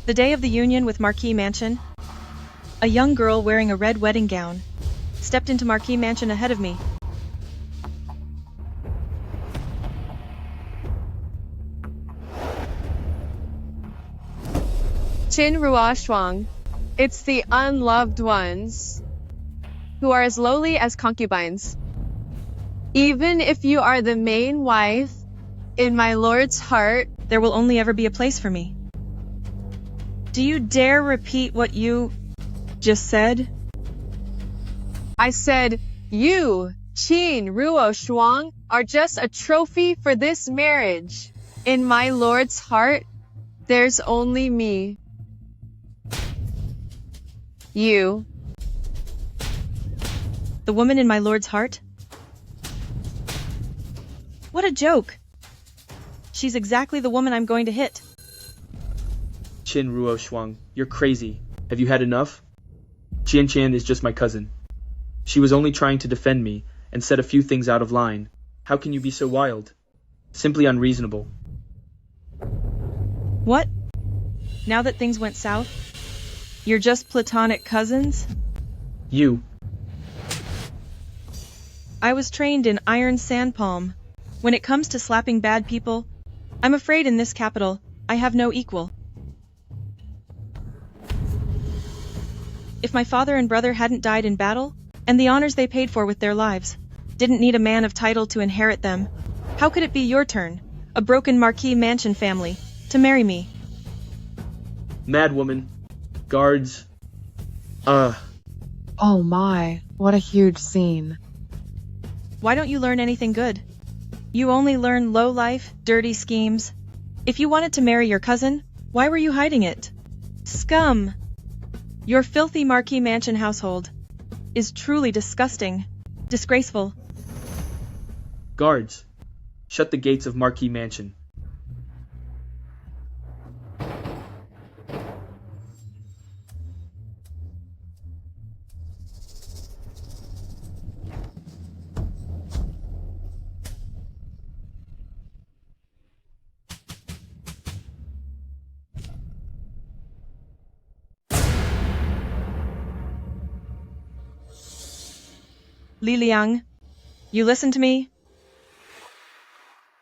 The day of the union with Marquis Mansion, a young girl wearing a red wedding gown stepped into Marquis Mansion ahead of me. Qin Ruo Shuang. It's the unloved ones who are as lowly as concubines. Even if you are the main wife, in my lord's heart, There will only ever be a place for me. Do you dare repeat what you just said? I said, you, Qin Ruo Shuang, are just a trophy for this marriage. In my lord's heart, there's only me. You. The woman in my lord's heart? What a joke! She's exactly the woman I'm going to hit. Qin Ruo Shuang, you're crazy. Have you had enough? Qian is just my cousin. She was only trying to defend me and set a few things out of line. How can you be so wild? Simply unreasonable. What? Now that things went south? You're just platonic cousins? You. I was trained in iron sandpalm. When it comes to slapping bad people, I'm afraid in this capital, I have no equal. If my father and brother hadn't died in battle, and the honors they paid for with their lives, didn't need a man of title to inherit them, how could it be your turn, a broken Marquis Mansion family, to marry me? Mad woman. Guards. Oh my, what a huge scene. Why don't you learn anything good? You only learn low-life, dirty schemes. If you wanted to marry your cousin, why were you hiding it? Scum! Your filthy Marquis Mansion household is truly disgusting, disgraceful. Guards. Shut the gates of Marquis Mansion. Li Liang, you listen to me?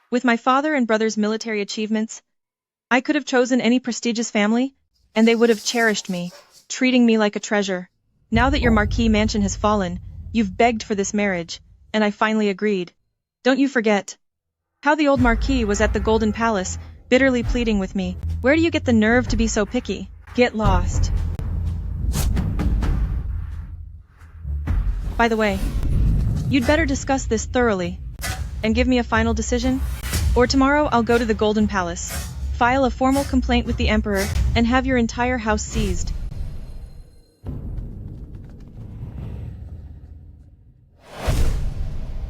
With my father and brother's military achievements, I could have chosen any prestigious family, and they would have cherished me, treating me like a treasure. Now that your Marquis Mansion has fallen, you've begged for this marriage, and I finally agreed. Don't you forget how the old Marquis was at the Golden Palace, bitterly pleading with me. Where do you get the nerve to be so picky? Get lost. By the way, you'd better discuss this thoroughly, and give me a final decision, or tomorrow I'll go to the Golden Palace, file a formal complaint with the Emperor, and have your entire house seized.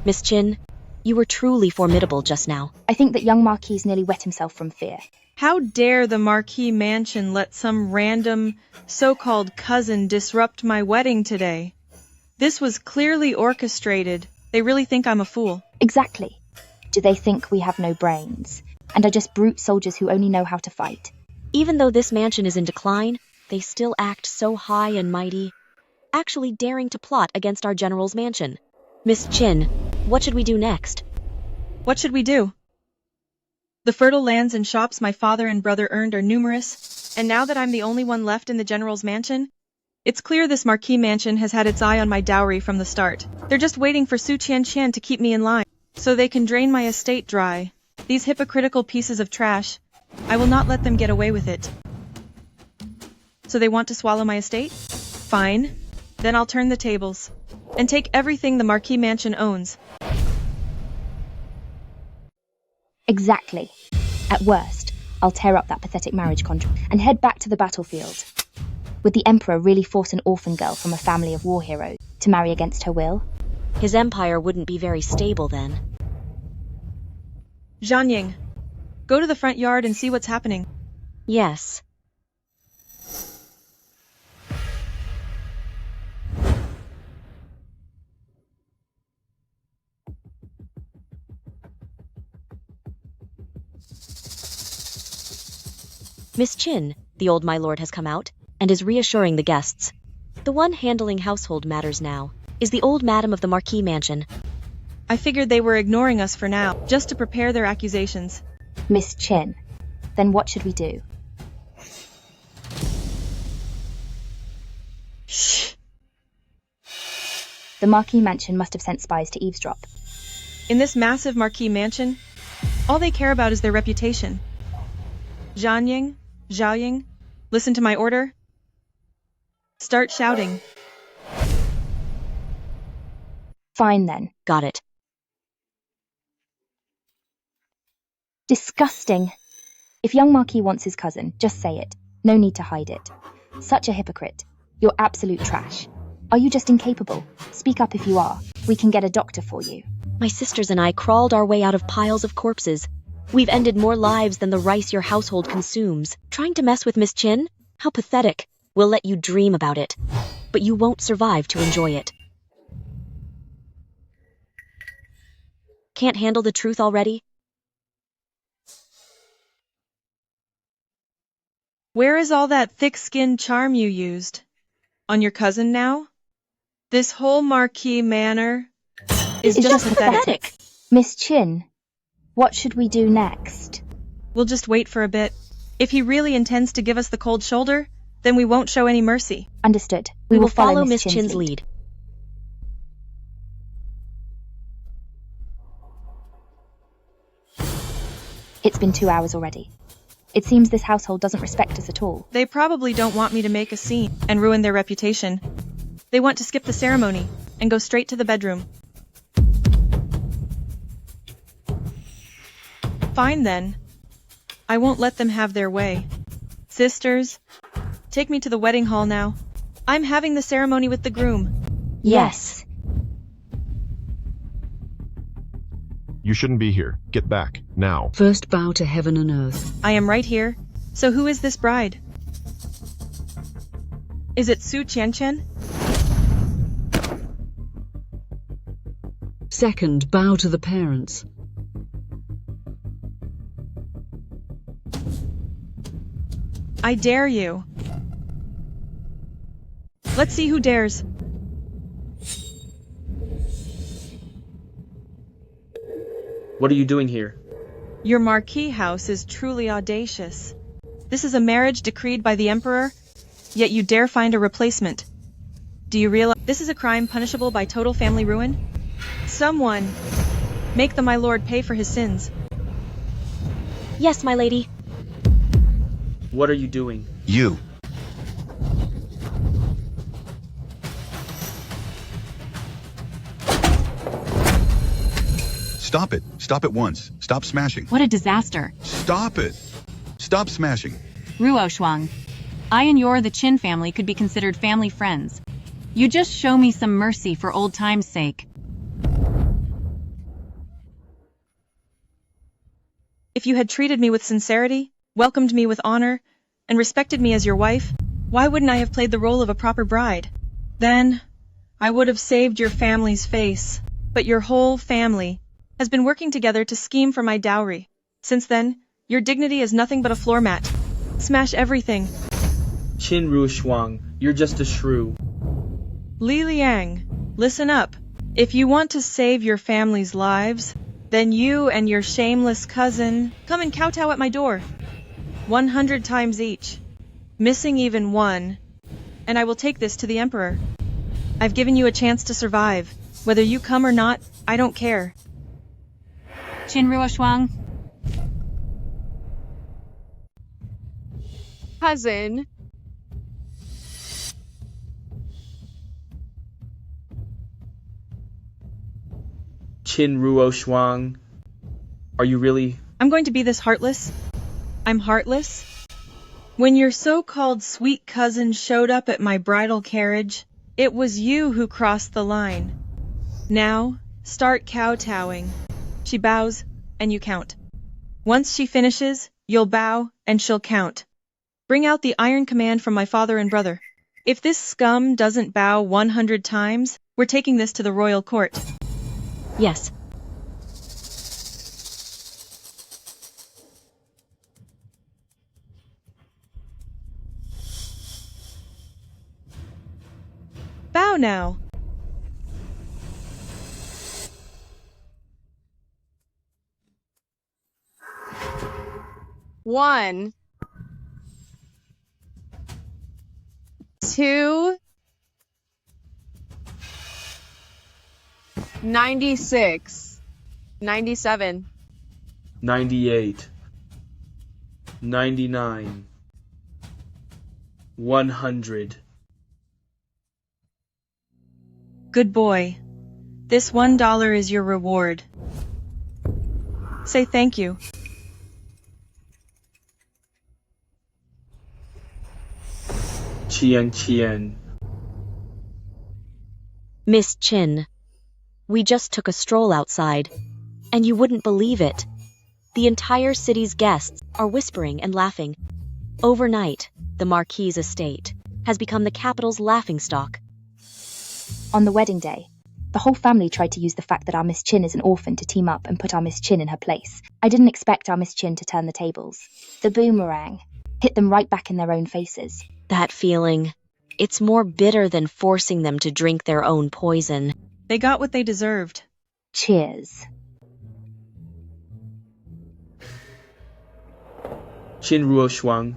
Miss Qin, you were truly formidable just now. I think that young Marquis nearly wet himself from fear. How dare the Marquis Mansion let some random, so-called cousin disrupt my wedding today? This was clearly orchestrated. They really think I'm a fool. Exactly. Do they think we have no brains, and are just brute soldiers who only know how to fight? Even though this mansion is in decline, they still act so high and mighty, actually daring to plot against our general's mansion. Miss Qin, what should we do next? What should we do? The fertile lands and shops my father and brother earned are numerous, and now that I'm the only one left in the general's mansion, it's clear this Marquis Mansion has had its eye on my dowry from the start. They're just waiting for Su Qian to keep me in line, so they can drain my estate dry. These hypocritical pieces of trash, I will not let them get away with it. So they want to swallow my estate? Fine. Then I'll turn the tables, and take everything the Marquis Mansion owns. Exactly. At worst, I'll tear up that pathetic marriage contract and head back to the battlefield. Would the Emperor really force an orphan girl from a family of war heroes to marry against her will? His empire wouldn't be very stable then. Zhanying, go to the front yard and see what's happening. Yes. Miss Qin, The old my lord has come out, and is reassuring the guests. The one handling household matters now is the old madam of the Marquis mansion. I figured they were ignoring us for now, just to prepare their accusations. Miss Chin, then what should we do? Shh! The Marquis mansion must have sent spies to eavesdrop. In this massive Marquis mansion, all they care about is their reputation. Zhanying, Zhaoying, listen to my order. Start shouting. Fine then. Got it. Disgusting. If young Marquis wants his cousin, just say it. No need to hide it. Such a hypocrite. You're absolute trash. Are you just incapable? Speak up if you are. We can get a doctor for you. My sisters and I crawled our way out of piles of corpses. We've ended more lives than the rice your household consumes. Trying to mess with Miss Chin? How pathetic. We'll let you dream about it. But you won't survive to enjoy it. Can't handle the truth already? Where is all that thick-skinned charm you used? On your cousin now? This whole Marquis manor is It's just pathetic. Miss Chin, what should we do next? We'll just wait for a bit. If he really intends to give us the cold shoulder, then we won't show any mercy. Understood. We will follow Miss Chin's lead. It's been 2 hours already. It seems this household doesn't respect us at all. They probably don't want me to make a scene and ruin their reputation. They want to skip the ceremony and go straight to the bedroom. Fine then. I won't let them have their way. Sisters, take me to the wedding hall now. I'm having the ceremony with the groom. Yes. You shouldn't be here. Get back, now. First bow to heaven and earth. I am right here. So who is this bride? Is it Su Qianqian? Second, bow to the parents. I dare you. Let's see who dares. What are you doing here? Your Marquis house is truly audacious. This is a marriage decreed by the Emperor, yet you dare find a replacement. Do you realize this is a crime punishable by total family ruin? Someone, make the my lord pay for his sins. Yes, my lady. What are you doing? You. Stop it. Stop at once. Stop smashing. What a disaster. Stop it. Stop smashing. Ruo Shuang. I and you're the Qin family could be considered family friends. You just show me some mercy for old time's sake. If you had treated me with sincerity, welcomed me with honor, and respected me as your wife, why wouldn't I have played the role of a proper bride? Then, I would have saved your family's face. But your whole family has been working together to scheme for my dowry. Since then, your dignity is nothing but a floor mat. Smash everything. Qin Ruoshuang, you're just a shrew. Li Liang, listen up. If you want to save your family's lives, then you and your shameless cousin come and kowtow at my door. 100 times each. Missing even one. And I will take this to the Emperor. I've given you a chance to survive. Whether you come or not, I don't care. Qin Ruo Shuang. Cousin. Qin Ruoshuang, are you really? I'm going to be this heartless? I'm heartless? When your so-called sweet cousin showed up at my bridal carriage, it was you who crossed the line. Now, start kowtowing. She bows, and you count. Once she finishes, you'll bow, and she'll count. Bring out the iron command from my father and brother. If this scum doesn't bow 100 times, we're taking this to the royal court. Yes. now. One, two, 96, 97, 98, 99, 100. Good boy. This $1 is your reward. Say thank you. Qian. Miss Chin, we just took a stroll outside, and you wouldn't believe it. The entire city's guests are whispering and laughing. Overnight, the Marquis' estate has become the capital's laughingstock. On the wedding day, the whole family tried to use the fact that our Miss Chin is an orphan to team up and put our Miss Chin in her place. I didn't expect our Miss Chin to turn the tables. The boomerang hit them right back in their own faces. That feeling, it's more bitter than forcing them to drink their own poison. They got what they deserved. Cheers. Qin Ruo Shuang,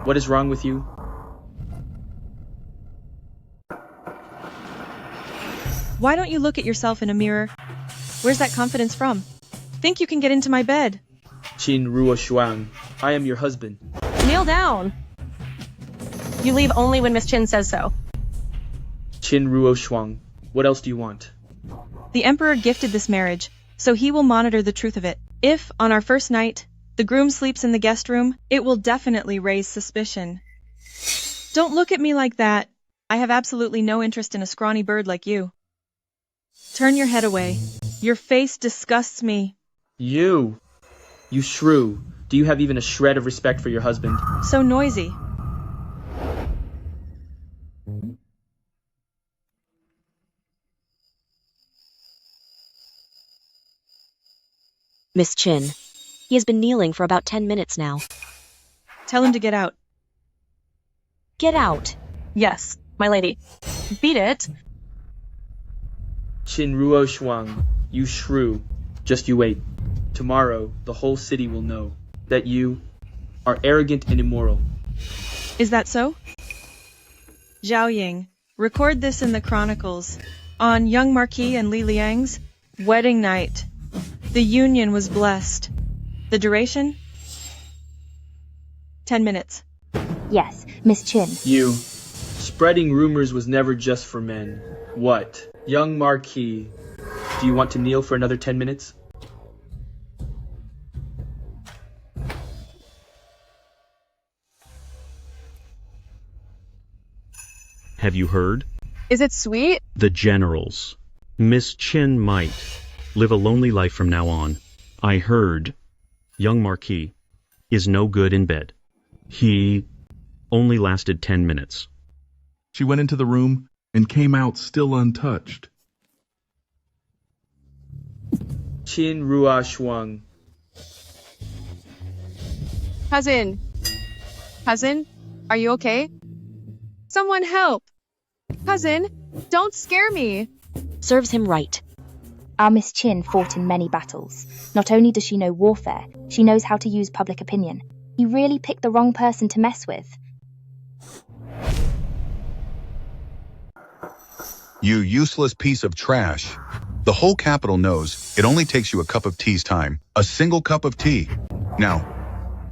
what is wrong with you? Why don't you look at yourself in a mirror? Where's that confidence from? Think you can get into my bed? Qin Ruo Shuang, I am your husband. Kneel down. You leave only when Miss Chin says so. Qin Ruo Shuang, what else do you want? The Emperor gifted this marriage, so he will monitor the truth of it. If, on our first night, the groom sleeps in the guest room, it will definitely raise suspicion. Don't look at me like that. I have absolutely no interest in a scrawny bird like you. Turn your head away. Your face disgusts me. You shrew. Do you have even a shred of respect for your husband? So noisy. Miss Chin, he has been kneeling for about 10 minutes now. Tell him to get out. Get out. Yes, my lady. Beat it. Qin Ruo Shuang, you shrew. Just you wait. Tomorrow, the whole city will know that you are arrogant and immoral. Is that so? Zhao Ying, record this in the chronicles. On young Marquis and Li Liang's wedding night, the union was blessed. The duration? 10 minutes. Yes, Miss Chin. You. Spreading rumors was never just for men. What? Young Marquis, do you want to kneel for another 10 minutes? Have you heard? Is it sweet? The generals. Miss Chin might live a lonely life from now on. I heard young Marquis is no good in bed. He only lasted 10 minutes. She went into the room and came out still untouched. Qin Ruo Shuang. Cousin, are you okay? Someone help! Cousin, don't scare me! Serves him right. Our Miss Chin fought in many battles. Not only does she know warfare, she knows how to use public opinion. He really picked the wrong person to mess with. You useless piece of trash. The whole capital knows it only takes you a cup of tea's time. A single cup of tea. Now,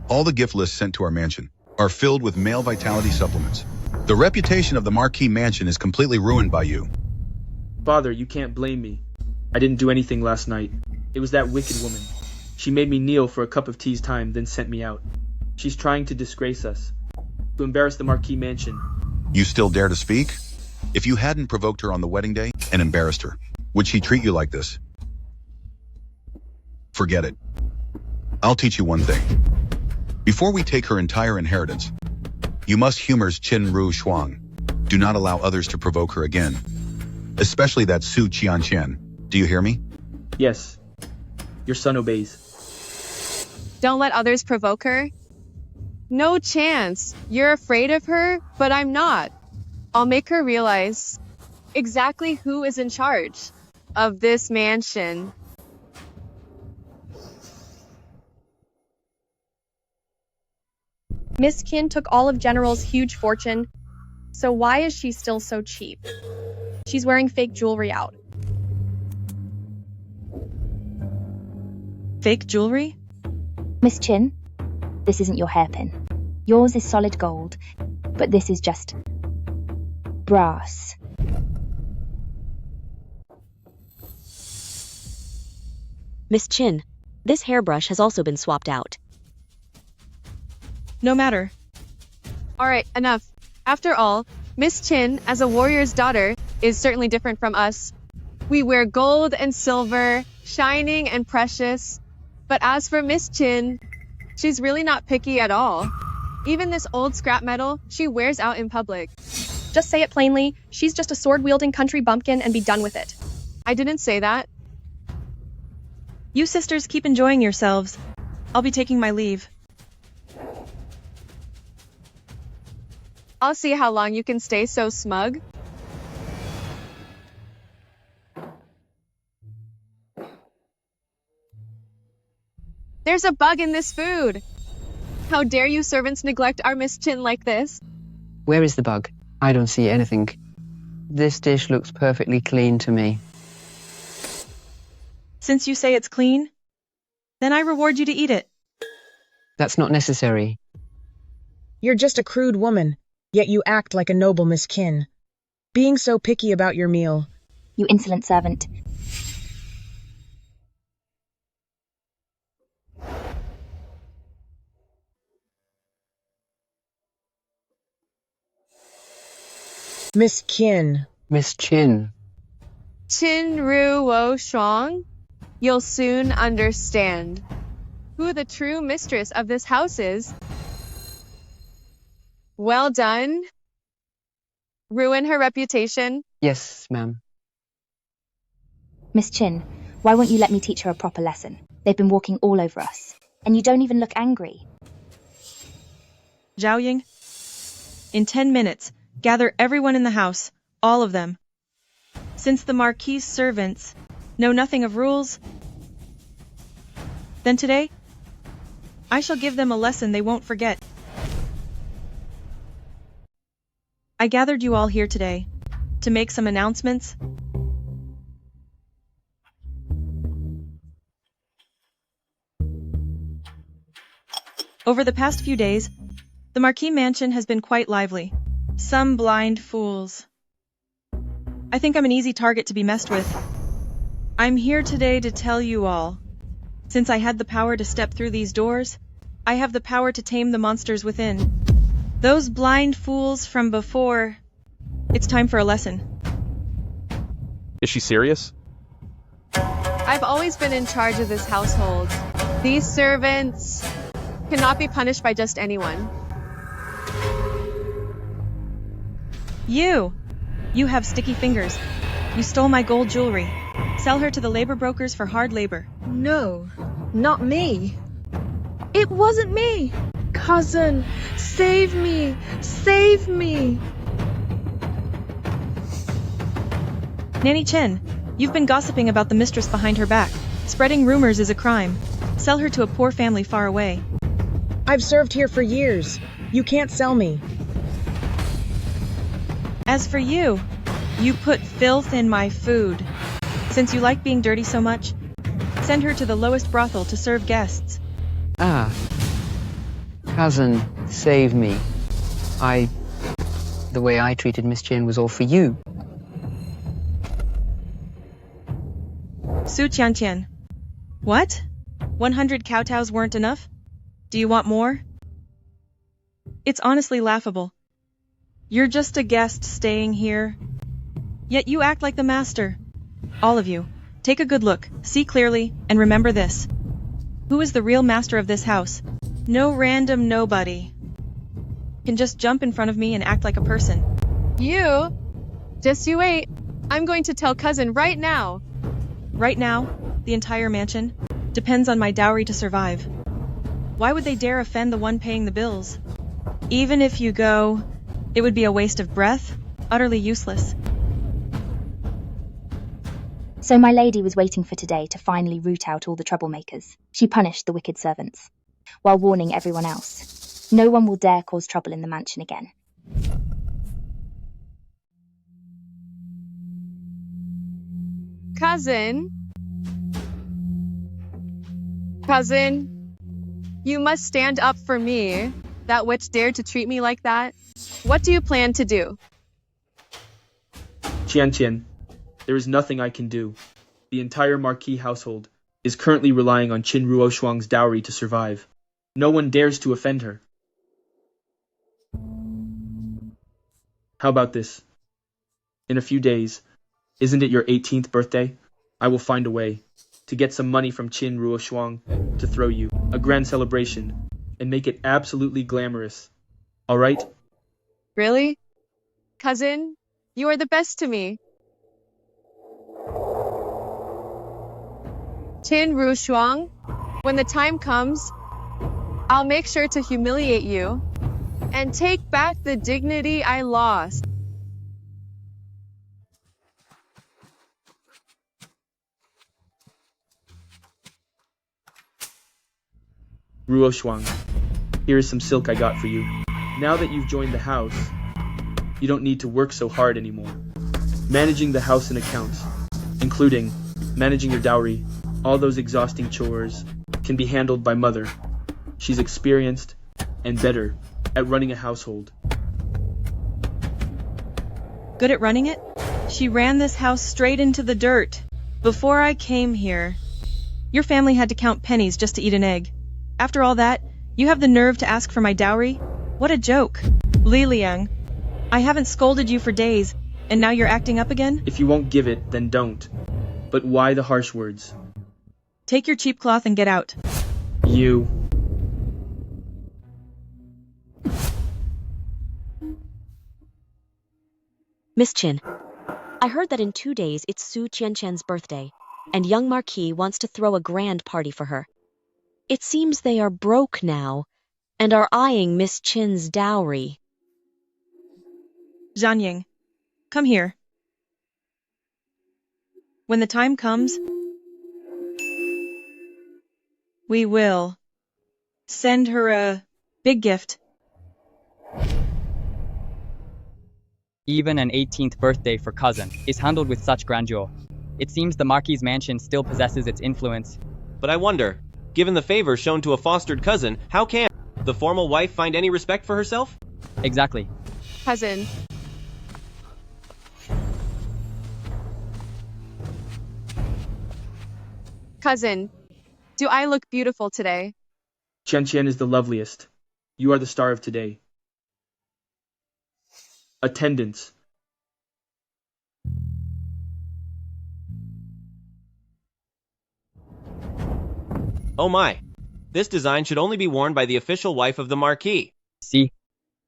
all the gift lists sent to our mansion are filled with male vitality supplements. The reputation of the Marquis mansion is completely ruined by you. Father, you can't blame me. I didn't do anything last night. It was that wicked woman. She made me kneel for a cup of tea's time, then sent me out. She's trying to disgrace us, to embarrass the Marquis mansion. You still dare to speak? If you hadn't provoked her on the wedding day and embarrassed her, would she treat you like this? Forget it. I'll teach you one thing. Before we take her entire inheritance, you must humor Qin Ruo Shuang. Do not allow others to provoke her again. Especially that Su Qianqian. Do you hear me? Yes. Your son obeys. Don't let others provoke her? No chance. You're afraid of her, but I'm not. I'll make her realize exactly who is in charge of this mansion. Miss Qin took all of General's huge fortune, so why is she still so cheap? She's wearing fake jewelry out. Fake jewelry? Miss Qin, this isn't your hairpin. Yours is solid gold, but this is just brass. Miss Qin, this hairbrush has also been swapped out. No matter. Alright, enough. After all, Miss Qin, as a warrior's daughter, is certainly different from us. We wear gold and silver, shining and precious. But as for Miss Qin, she's really not picky at all. Even this old scrap metal, she wears out in public. Just say it plainly, she's just a sword-wielding country bumpkin and be done with it. I didn't say that. You sisters keep enjoying yourselves. I'll be taking my leave. I'll see how long you can stay so smug. There's a bug in this food! How dare you servants neglect our Miss Qin like this? Where is the bug? I don't see anything. This dish looks perfectly clean to me. Since you say it's clean, then I reward you to eat it. That's not necessary. You're just a crude woman, yet you act like a noble Miss Qin. Being so picky about your meal. You insolent servant. Miss Qin. Miss Qin. Qin Ru Wo Shuang? You'll soon understand who the true mistress of this house is. Well done. Ruin her reputation. Yes, ma'am. Miss Qin, why won't you let me teach her a proper lesson? They've been walking all over us. And you don't even look angry. Zhao Ying, in 10 minutes, gather everyone in the house, all of them. Since the Marquis' servants know nothing of rules, then today, I shall give them a lesson they won't forget. I gathered you all here today to make some announcements. Over the past few days, the Marquis mansion has been quite lively. Some blind fools. I think I'm an easy target to be messed with. I'm here today to tell you all. Since I had the power to step through these doors, I have the power to tame the monsters within. Those blind fools from before. It's time for a lesson. Is she serious? I've always been in charge of this household. These servants cannot be punished by just anyone. You have sticky fingers. You stole my gold jewelry. Sell her to the labor brokers for hard labor. No, not me. It wasn't me. Cousin, save me! Save me! Nanny Chen, you've been gossiping about the mistress behind her back. Spreading rumors is a crime. Sell her to a poor family far away. I've served here for years. You can't sell me. As for you, you put filth in my food. Since you like being dirty so much, send her to the lowest brothel to serve guests. Ah. Cousin, save me. The way I treated Miss Qin was all for you. Su Qianqian. What? 100 kowtows weren't enough? Do you want more? It's honestly laughable. You're just a guest staying here. Yet you act like the master. All of you, take a good look, see clearly, and remember this. Who is the real master of this house? No random nobody can just jump in front of me and act like a person. You? Just you wait. I'm going to tell cousin right now. Right now, the entire mansion depends on my dowry to survive. Why would they dare offend the one paying the bills? Even if you go, it would be a waste of breath, utterly useless. So my lady was waiting for today to finally root out all the troublemakers. She punished the wicked servants, while warning everyone else. No one will dare cause trouble in the mansion again. Cousin, you must stand up for me, that witch dared to treat me like that. What do you plan to do? Qian, there is nothing I can do. The entire Marquis household is currently relying on Qin Ruoshuang's dowry to survive. No one dares to offend her. How about this? In a few days, isn't it your 18th birthday? I will find a way to get some money from Qin Ruoshuang to throw you a grand celebration and make it absolutely glamorous. All right? Really? Cousin, you are the best to me. Qin Ruoshuang, when the time comes, I'll make sure to humiliate you and take back the dignity I lost. Ruoshuang, here is some silk I got for you. Now that you've joined the house, you don't need to work so hard anymore. Managing the house and accounts, including managing your dowry, all those exhausting chores, can be handled by Mother. She's experienced and better at running a household. Good at running it? She ran this house straight into the dirt. Before I came here, your family had to count pennies just to eat an egg. After all that, you have the nerve to ask for my dowry? What a joke. Li Liang, I haven't scolded you for days, and now you're acting up again? If you won't give it, then don't. But why the harsh words? Take your cheap cloth and get out. You... Miss Qin, I heard that in 2 days it's Su Qianchan's birthday, and young Marquis wants to throw a grand party for her. It seems they are broke now, and are eyeing Miss Qin's dowry. Zhanying, come here. When the time comes, we will send her a big gift. Even an 18th birthday for cousin is handled with such grandeur. It seems the Marquis' mansion still possesses its influence. But I wonder, given the favor shown to a fostered cousin, how can the formal wife find any respect for herself? Exactly. Cousin. Cousin, do I look beautiful today? Qian is the loveliest. You are the star of today. Attendance. Oh my. This design should only be worn by the official wife of the Marquis. See,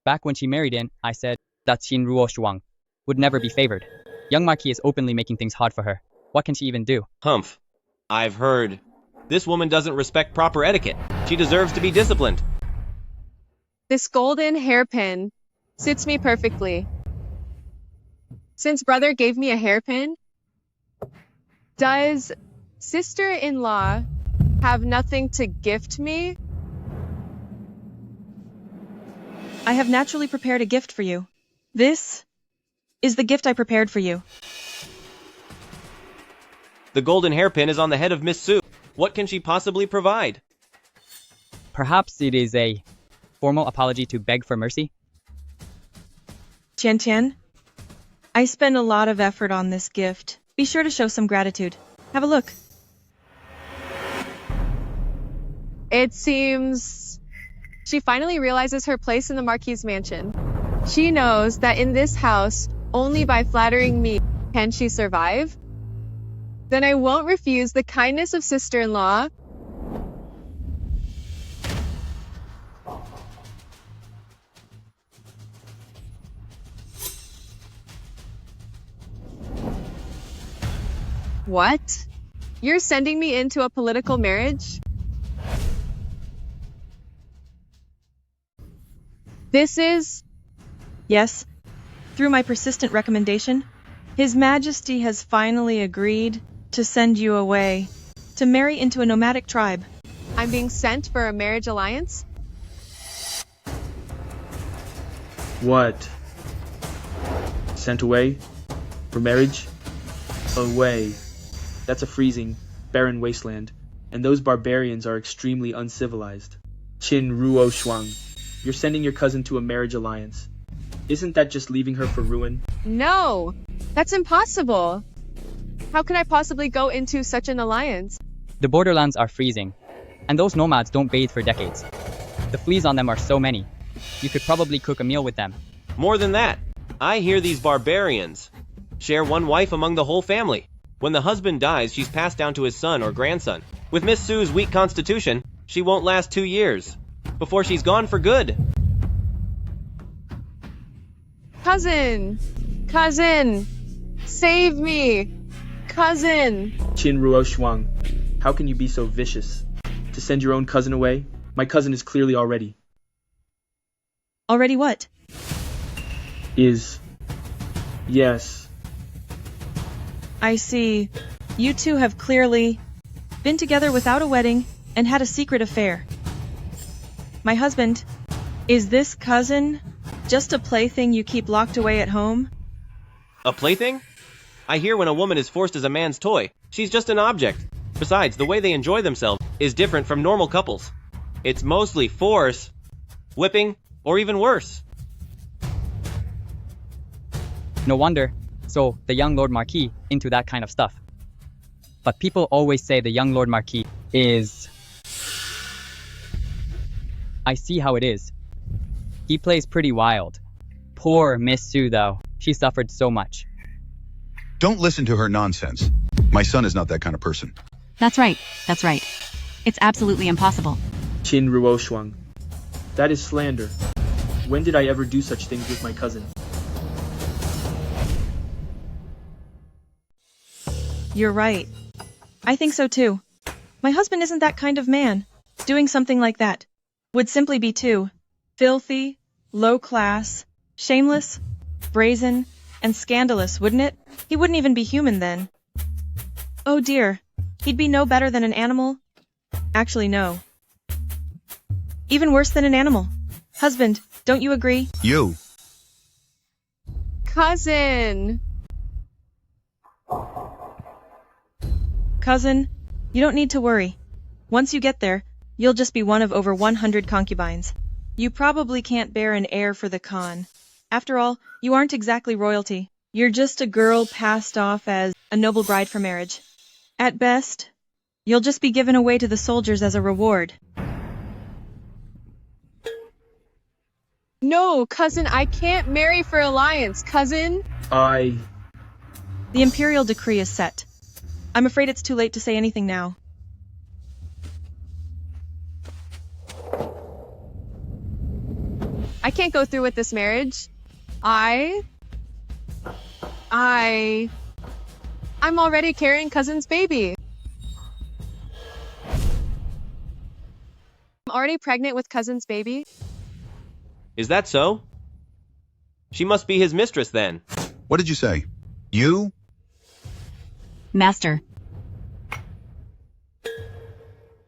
back when she married in, I said that Qin Ruoshuang would never be favored. Young Marquis is openly making things hard for her. What can she even do? Humph. I've heard. This woman doesn't respect proper etiquette. She deserves to be disciplined. This golden hairpin suits me perfectly. Since brother gave me a hairpin, does sister-in-law have nothing to gift me? I have naturally prepared a gift for you. This is the gift I prepared for you. The golden hairpin is on the head of Miss Su. What can she possibly provide? Perhaps it is a formal apology to beg for mercy? Qian, I spend a lot of effort on this gift. Be sure to show some gratitude. Have a look. It seems she finally realizes her place in the Marquis' mansion. She knows that in this house, only by flattering me can she survive. Then I won't refuse the kindness of sister-in-law. What? You're sending me into a political marriage? This is... Yes, through my persistent recommendation, His Majesty has finally agreed to send you away, to marry into a nomadic tribe. I'm being sent for a marriage alliance? What? Sent away? For marriage? Away. That's a freezing, barren wasteland, and those barbarians are extremely uncivilized. Qin Ruo Shuang, you're sending your cousin to a marriage alliance. Isn't that just leaving her for ruin? No, that's impossible. How could I possibly go into such an alliance? The borderlands are freezing, and those nomads don't bathe for decades. The fleas on them are so many. You could probably cook a meal with them. More than that, I hear these barbarians share one wife among the whole family. When the husband dies, she's passed down to his son or grandson. With Miss Sue's weak constitution, she won't last 2 years before she's gone for good. Cousin! Cousin! Save me! Cousin! Qin Ruo Shuang, how can you be so vicious? To send your own cousin away? My cousin is clearly already. Already what? Yes. I see. You two have clearly been together without a wedding and had a secret affair. My husband, is this cousin just a plaything you keep locked away at home? A plaything? I hear when a woman is forced as a man's toy, she's just an object. Besides, the way they enjoy themselves is different from normal couples. It's mostly force, whipping, or even worse. No wonder. So, the young Lord Marquis into that kind of stuff. But people always say the young Lord Marquis is... I see how it is. He plays pretty wild. Poor Miss Sue, though. She suffered so much. Don't listen to her nonsense. My son is not that kind of person. That's right. That's right. It's absolutely impossible. Qin Ruo Shuang, that is slander. When did I ever do such things with my cousin? You're right. I think so too. My husband isn't that kind of man. Doing something like that would simply be too filthy, low class, shameless, brazen, and scandalous, wouldn't it? He wouldn't even be human then. Oh dear, he'd be no better than an animal. Actually, no. Even worse than an animal. Husband, don't you agree? You. Cousin! Cousin, you don't need to worry. Once you get there, you'll just be one of over 100 concubines. You probably can't bear an heir for the Khan. After all, you aren't exactly royalty. You're just a girl passed off as a noble bride for marriage. At best, you'll just be given away to the soldiers as a reward. No, cousin, I can't marry for alliance, cousin! The imperial decree is set. I'm afraid it's too late to say anything now. I can't go through with this marriage. I'm already carrying cousin's baby. I'm already pregnant with cousin's baby. Is that so? She must be his mistress then. What did you say? You? Master.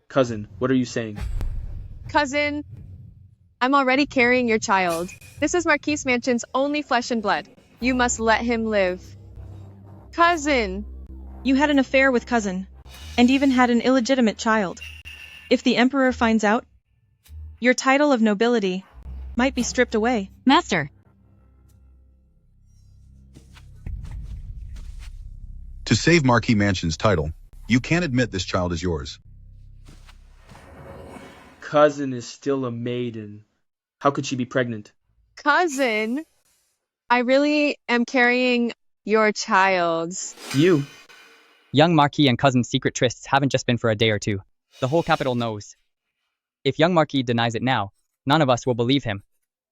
Cousin, what are you saying? Cousin, I'm already carrying your child. This is Marquis Mansion's only flesh and blood. You must let him live. Cousin! You had an affair with cousin, and even had an illegitimate child. If the Emperor finds out, your title of nobility might be stripped away. Master. To save Marquis Mansion's title, you can't admit this child is yours. Cousin is still a maiden. How could she be pregnant? Cousin! I really am carrying your child. You? Young Marquis and cousin's secret trysts haven't just been for a day or two. The whole capital knows. If young Marquis denies it now, none of us will believe him.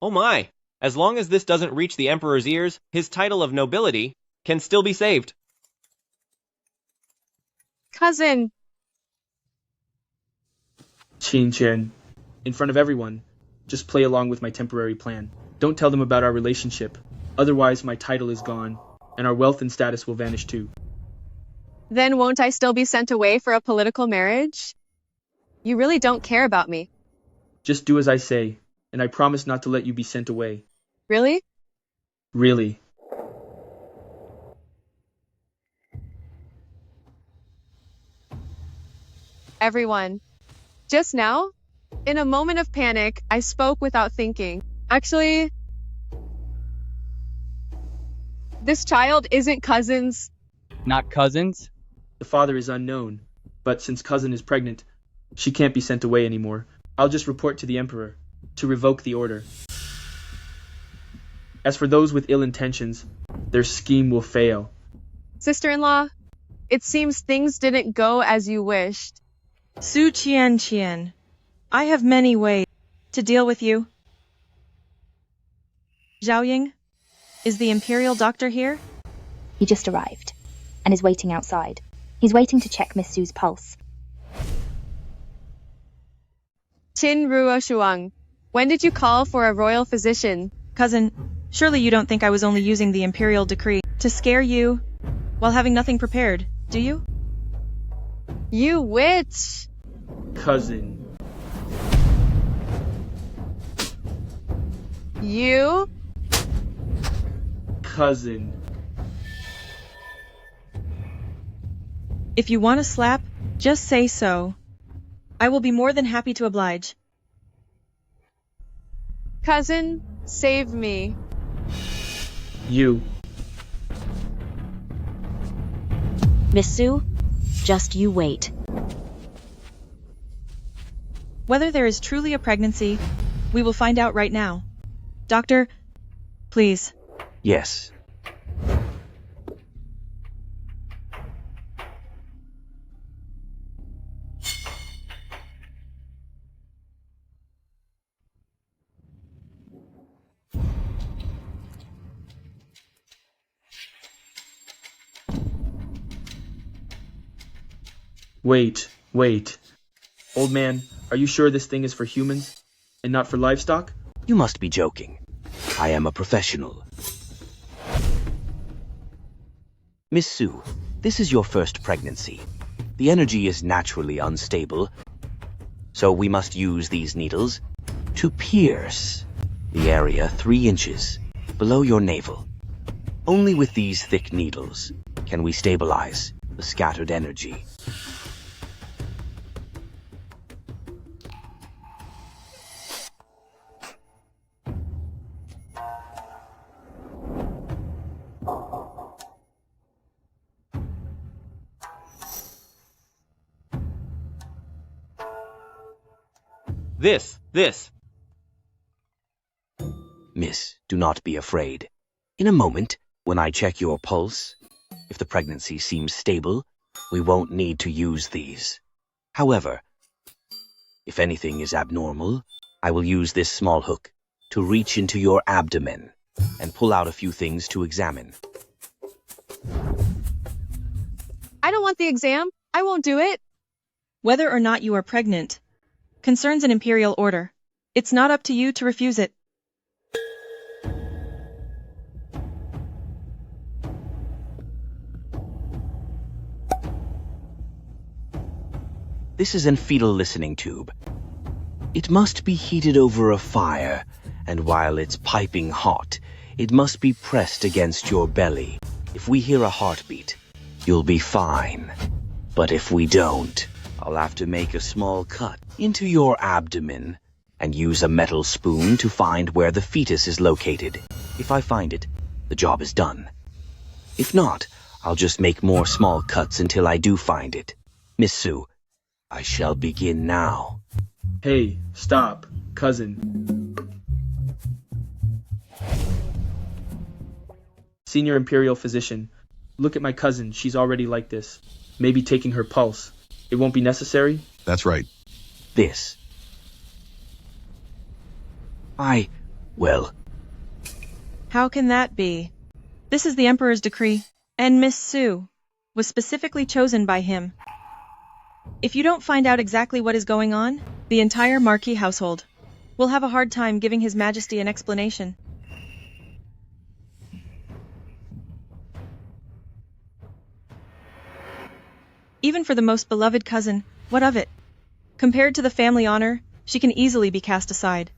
Oh my! As long as this doesn't reach the Emperor's ears, his title of nobility can still be saved. Cousin! Qin Chen, in front of everyone, just play along with my temporary plan. Don't tell them about our relationship. Otherwise, my title is gone, and our wealth and status will vanish too. Then won't I still be sent away for a political marriage? You really don't care about me. Just do as I say, and I promise not to let you be sent away. Really? Really. Everyone. Just now, in a moment of panic, I spoke without thinking. Actually, this child isn't Cousin's. Not cousins? The father is unknown, but since cousin is pregnant, she can't be sent away anymore. I'll just report to the Emperor to revoke the order. As for those with ill intentions, their scheme will fail. Sister-in-law, it seems things didn't go as you wished. Su Qian, I have many ways to deal with you. Zhao Ying, is the Imperial Doctor here? He just arrived and is waiting outside. He's waiting to check Miss Sue's pulse. Qin Ruoshuang, when did you call for a royal physician? Cousin, surely you don't think I was only using the Imperial decree to scare you while having nothing prepared, do you? You witch! Cousin. You? Cousin. If you want a slap, just say so. I will be more than happy to oblige. Cousin, save me. You. Miss Sue, just you wait. Whether there is truly a pregnancy, we will find out right now. Doctor, please. Yes. Wait. Old man, are you sure this thing is for humans and not for livestock? You must be joking. I am a professional. Miss Sue, this is your first pregnancy. The energy is naturally unstable, so we must use these needles to pierce the area 3 inches below your navel. Only with these thick needles can we stabilize the scattered energy. This. Miss, do not be afraid. In a moment, when I check your pulse, if the pregnancy seems stable, we won't need to use these. However, if anything is abnormal, I will use this small hook to reach into your abdomen and pull out a few things to examine. I don't want the exam. I won't do it. Whether or not you are pregnant concerns an imperial order. It's not up to you to refuse it. This is an fetal listening tube. It must be heated over a fire, and while it's piping hot, it must be pressed against your belly. If we hear a heartbeat, you'll be fine. But if we don't, I'll have to make a small cut into your abdomen and use a metal spoon to find where the fetus is located. If I find it, the job is done. If not, I'll just make more small cuts until I do find it. Miss Sue, I shall begin now. Hey, stop, cousin. Senior Imperial Physician, look at my cousin. She's already like this. Maybe taking her pulse. It won't be necessary? That's right. This. Well. How can that be? This is the Emperor's decree, and Miss Sue was specifically chosen by him. If you don't find out exactly what is going on, the entire Marquis household will have a hard time giving His Majesty an explanation. Even for the most beloved cousin, what of it? Compared to the family honor, she can easily be cast aside.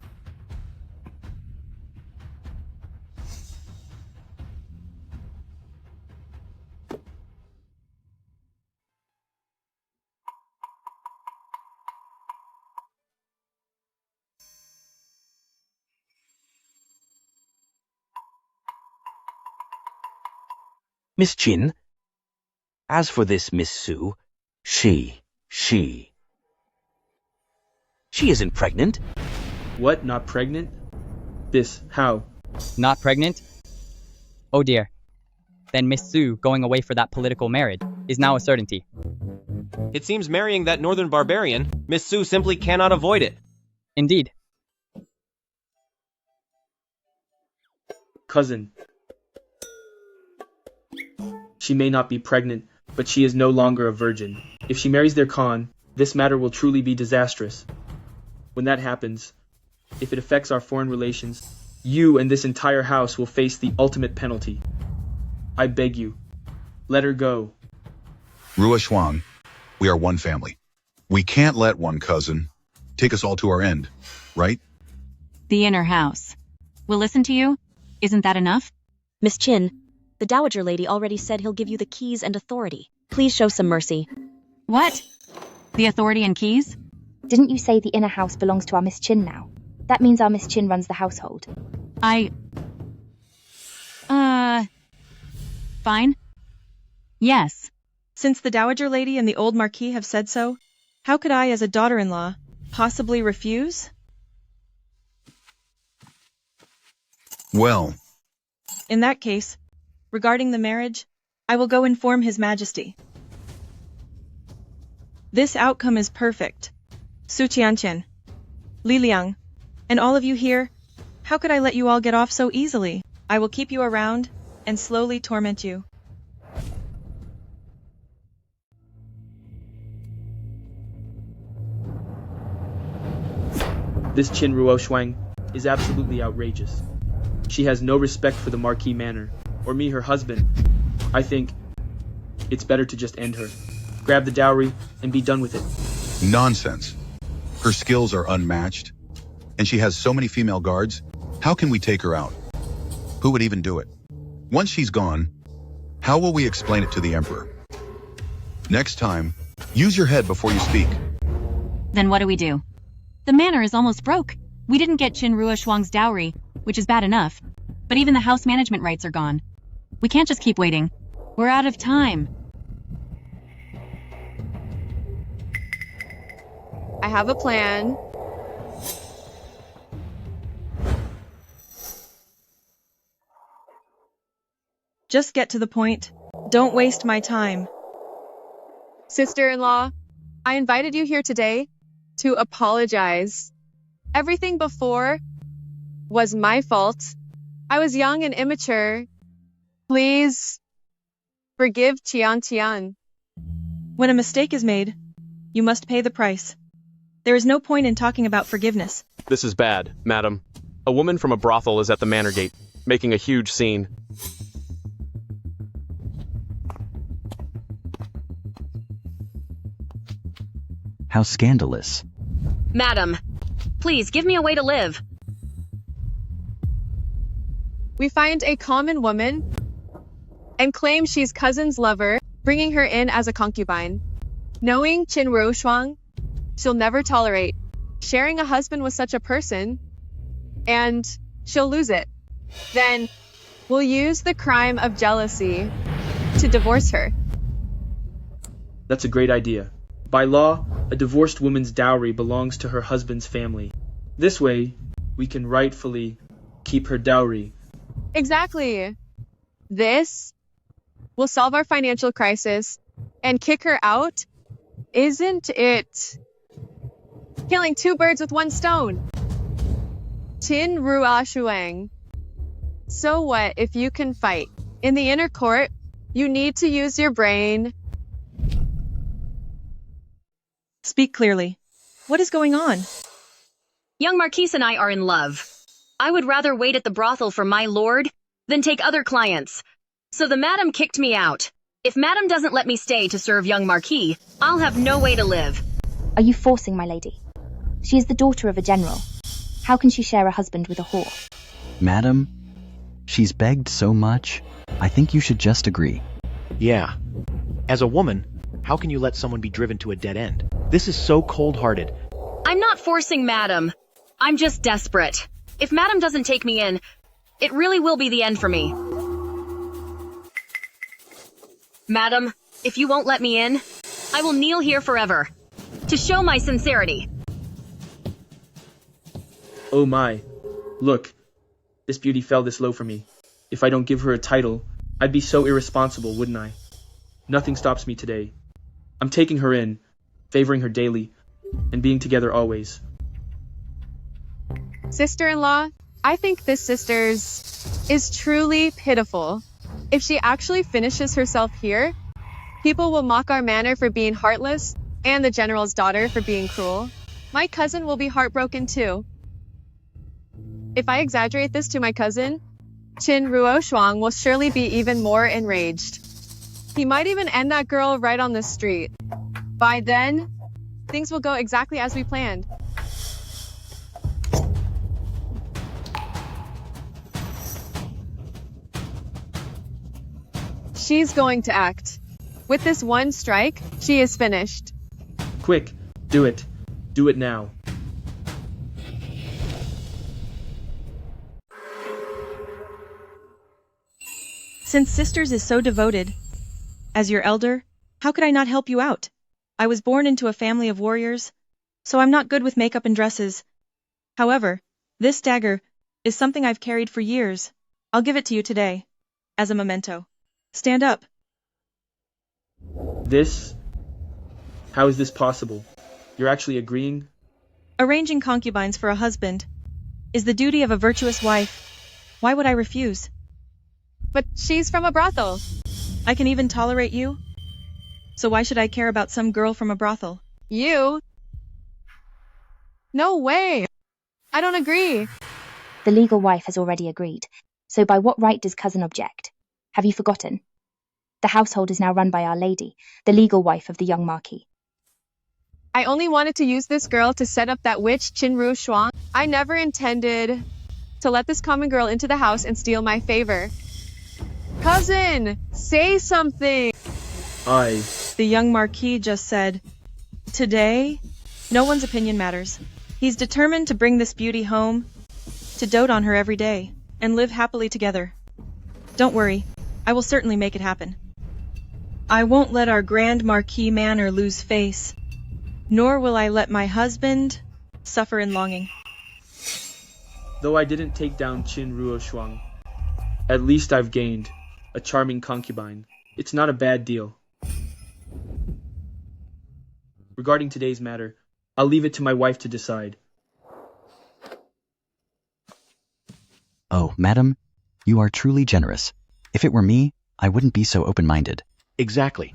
Miss Chin, as for this Miss Sue, she isn't pregnant. What? Not pregnant? This, how? Not pregnant? Oh dear. Then Miss Sue going away for that political marriage is now a certainty. It seems marrying that northern barbarian, Miss Sue simply cannot avoid it. Indeed. Cousin. She may not be pregnant, but she is no longer a virgin. If she marries their Khan, this matter will truly be disastrous. When that happens, if it affects our foreign relations, you and this entire house will face the ultimate penalty. I beg you, let her go. Rua Shuang, we are one family. We can't let one cousin take us all to our end, right? The inner house. We'll listen to you. Isn't that enough? Miss Chin, the Dowager Lady already said he'll give you the keys and authority. Please show some mercy. What? The authority and keys? Didn't you say the inner house belongs to our Miss Chin now? That means our Miss Chin runs the household. Fine. Yes. Since the Dowager Lady and the old Marquis have said so, how could I, as a daughter-in-law, possibly refuse? Well, in that case, regarding the marriage, I will go inform His Majesty. This outcome is perfect. Su Qianqian, Li Liang, and all of you here, how could I let you all get off so easily? I will keep you around and slowly torment you. This Qin Ruo Shuang is absolutely outrageous. She has no respect for the Marquis manor, or me, her husband. I think it's better to just end her. Grab the dowry and be done with it. Nonsense. Her skills are unmatched, and she has so many female guards. How can we take her out? Who would even do it? Once she's gone, how will we explain it to the Emperor? Next time, use your head before you speak. Then what do we do? The manor is almost broke. We didn't get Qin Ruo Shuang's dowry, which is bad enough. But even the house management rights are gone. We can't just keep waiting. We're out of time. I have a plan. Just get to the point. Don't waste my time. Sister-in-law, I invited you here today to apologize. Everything before was my fault. I was young and immature. Please forgive Tian Tian. When a mistake is made, you must pay the price. There is no point in talking about forgiveness. This is bad, madam. A woman from a brothel is at the manor gate, making a huge scene. How scandalous. Madam, please give me a way to live. We find a common woman and claim she's cousin's lover, bringing her in as a concubine. Knowing Qin Ruo Shuang, she'll never tolerate sharing a husband with such a person, and she'll lose it. Then we'll use the crime of jealousy to divorce her. That's a great idea. By law, a divorced woman's dowry belongs to her husband's family. This way, we can rightfully keep her dowry. Exactly. This will solve our financial crisis and kick her out. Isn't it? Killing two birds with one stone. Qin Ruo Shuang. So what if you can fight? In the inner court, you need to use your brain. Speak clearly. What is going on? Young Marquis and I are in love. I would rather wait at the brothel for my lord than take other clients. So the madam kicked me out. If Madam doesn't let me stay to serve young Marquis, I'll have no way to live. Are you forcing my lady? She is the daughter of a general. How can she share a husband with a whore? Madam, she's begged so much. I think you should just agree. Yeah. As a woman, how can you let someone be driven to a dead end? This is so cold-hearted. I'm not forcing Madam. I'm just desperate. If Madam doesn't take me in, it really will be the end for me. Madam, if you won't let me in, I will kneel here forever, to show my sincerity. Oh my. Look, this beauty fell this low for me. If I don't give her a title, I'd be so irresponsible, wouldn't I? Nothing stops me today. I'm taking her in, favoring her daily, and being together always. Sister-in-law, I think this sister's is truly pitiful. If she actually finishes herself here, people will mock our manor for being heartless and the general's daughter for being cruel. My cousin will be heartbroken too. If I exaggerate this to my cousin, Qin Ruoshuang will surely be even more enraged. He might even end that girl right on the street. By then, things will go exactly as we planned. She's going to act. With this one strike, she is finished. Quick, do it. Do it now. Since Sisters is so devoted, as your elder, how could I not help you out? I was born into a family of warriors, so I'm not good with makeup and dresses. However, this dagger is something I've carried for years. I'll give it to you today, as a memento. Stand up. This? How is this possible? You're actually agreeing? Arranging concubines for a husband is the duty of a virtuous wife. Why would I refuse? But she's from a brothel. I can even tolerate you? So why should I care about some girl from a brothel? You? No way! I don't agree. The legal wife has already agreed. So by what right does cousin object? Have you forgotten? The household is now run by Our Lady, the legal wife of the young Marquis. I only wanted to use this girl to set up that witch Qin Ruoshuang. I never intended to let this common girl into the house and steal my favor. Cousin, say something! The young Marquis just said, today, no one's opinion matters. He's determined to bring this beauty home, to dote on her every day, and live happily together. Don't worry, I will certainly make it happen. I won't let our Grand Marquis manor lose face, nor will I let my husband suffer in longing. Though I didn't take down Qin Ruoshuang, at least I've gained a charming concubine. It's not a bad deal. Regarding today's matter, I'll leave it to my wife to decide. Oh, madam, you are truly generous. If it were me, I wouldn't be so open-minded. Exactly.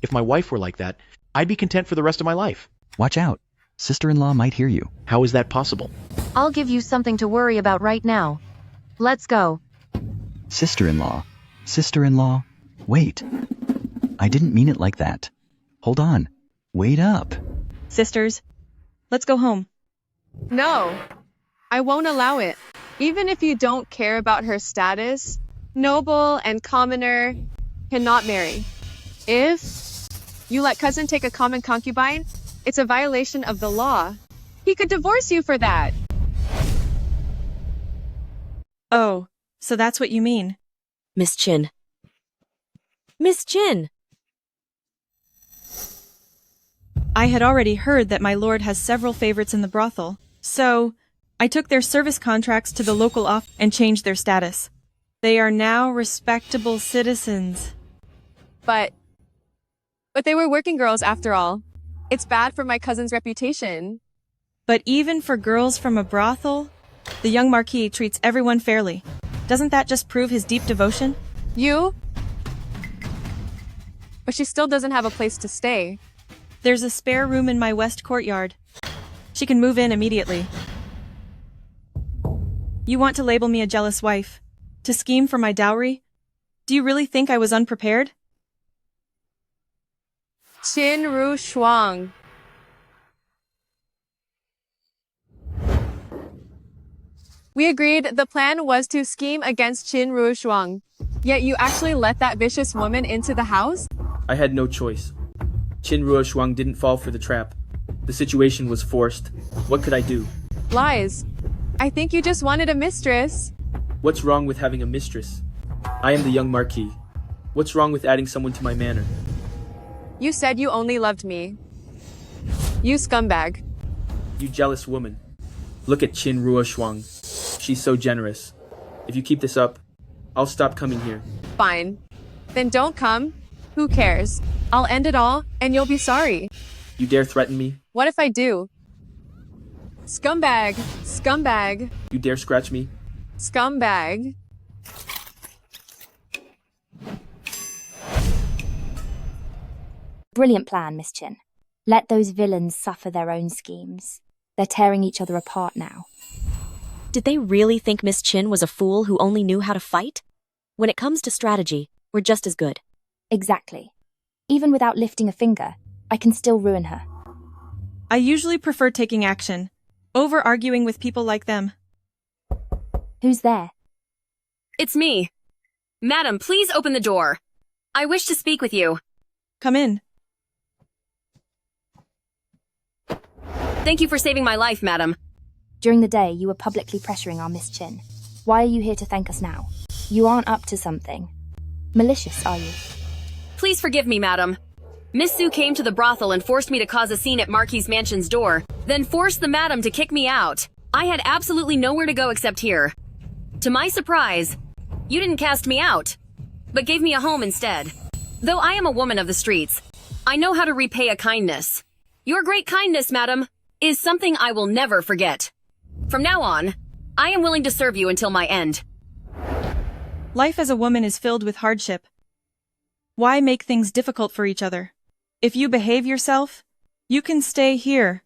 If my wife were like that, I'd be content for the rest of my life. Watch out. Sister-in-law might hear you. How is that possible? I'll give you something to worry about right now. Let's go. Sister-in-law. Sister-in-law. Wait. I didn't mean it like that. Hold on. Wait up. Sisters, let's go home. No, I won't allow it. Even if you don't care about her status, noble and commoner cannot marry. If you let cousin take a common concubine, it's a violation of the law. He could divorce you for that. Oh, so that's what you mean. Miss Qin. Miss Qin! I had already heard that my lord has several favorites in the brothel, so I took their service contracts to the local office and changed their status. They are now respectable citizens. But they were working girls after all. It's bad for my cousin's reputation. But even for girls from a brothel, the young Marquis treats everyone fairly. Doesn't that just prove his deep devotion? You? But she still doesn't have a place to stay. There's a spare room in my west courtyard. She can move in immediately. You want to label me a jealous wife? To scheme for my dowry? Do you really think I was unprepared? Qin Ruoshang. We agreed the plan was to scheme against Qin Ruoshang. Yet you actually let that vicious woman into the house? I had no choice. Qin Ruoshang didn't fall for the trap. The situation was forced. What could I do? Lies. I think you just wanted a mistress. What's wrong with having a mistress? I am the young Marquis. What's wrong with adding someone to my manor? You said you only loved me. You scumbag. You jealous woman. Look at Qin Ruoshang. She's so generous. If you keep this up, I'll stop coming here. Fine. Then don't come. Who cares? I'll end it all, and you'll be sorry. You dare threaten me? What if I do? Scumbag. Scumbag. You dare scratch me? Scumbag. Brilliant plan, Miss Chin. Let those villains suffer their own schemes. They're tearing each other apart now. Did they really think Miss Chin was a fool who only knew how to fight? When it comes to strategy, we're just as good. Exactly. Even without lifting a finger, I can still ruin her. I usually prefer taking action, over arguing with people like them. Who's there? It's me. Madam, please open the door. I wish to speak with you. Come in. Thank you for saving my life, madam. During the day, you were publicly pressuring our Miss Chin. Why are you here to thank us now? You aren't up to something. Malicious, are you? Please forgive me, madam. Miss Sue came to the brothel and forced me to cause a scene at Marquis' mansion's door, then forced the madam to kick me out. I had absolutely nowhere to go except here. To my surprise, you didn't cast me out, but gave me a home instead. Though I am a woman of the streets, I know how to repay a kindness. Your great kindness, madam, is something I will never forget. From now on, I am willing to serve you until my end. Life as a woman is filled with hardship. Why make things difficult for each other? If you behave yourself, you can stay here.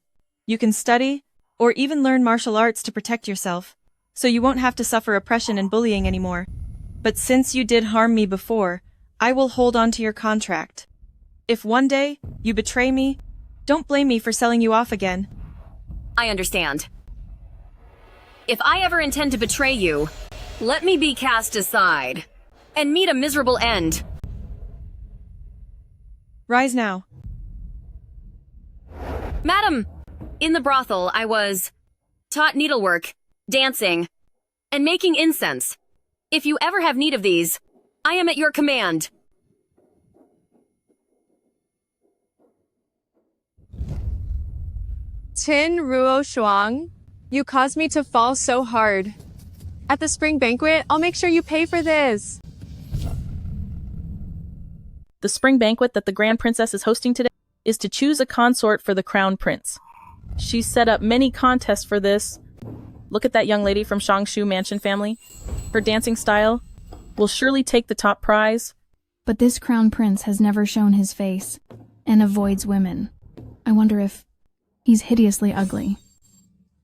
You can study, or even learn martial arts to protect yourself, so you won't have to suffer oppression and bullying anymore. But since you did harm me before, I will hold on to your contract. If one day you betray me, don't blame me for selling you off again. I understand. If I ever intend to betray you, let me be cast aside and meet a miserable end. Rise now. Madam, in the brothel I was taught needlework, dancing, and making incense. If you ever have need of these, I am at your command. Qin Ruoshang, you caused me to fall so hard. At the spring banquet, I'll make sure you pay for this. The spring banquet that the Grand Princess is hosting today is to choose a consort for the Crown Prince. She's set up many contests for this. Look at that young lady from Shangshu Mansion family. Her dancing style will surely take the top prize. But this Crown Prince has never shown his face and avoids women. I wonder if he's hideously ugly.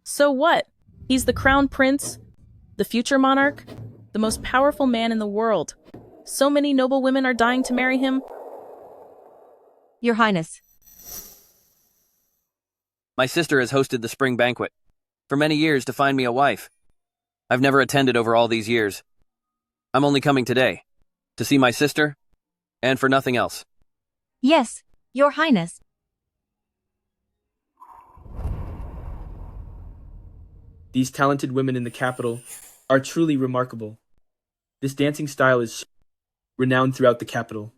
So what? He's the Crown Prince, the future monarch, the most powerful man in the world. So many noble women are dying to marry him. Your Highness. My sister has hosted the spring banquet for many years to find me a wife. I've never attended over all these years. I'm only coming today to see my sister and for nothing else. Yes, Your Highness. These talented women in the capital are truly remarkable. This dancing style is renowned throughout the capital.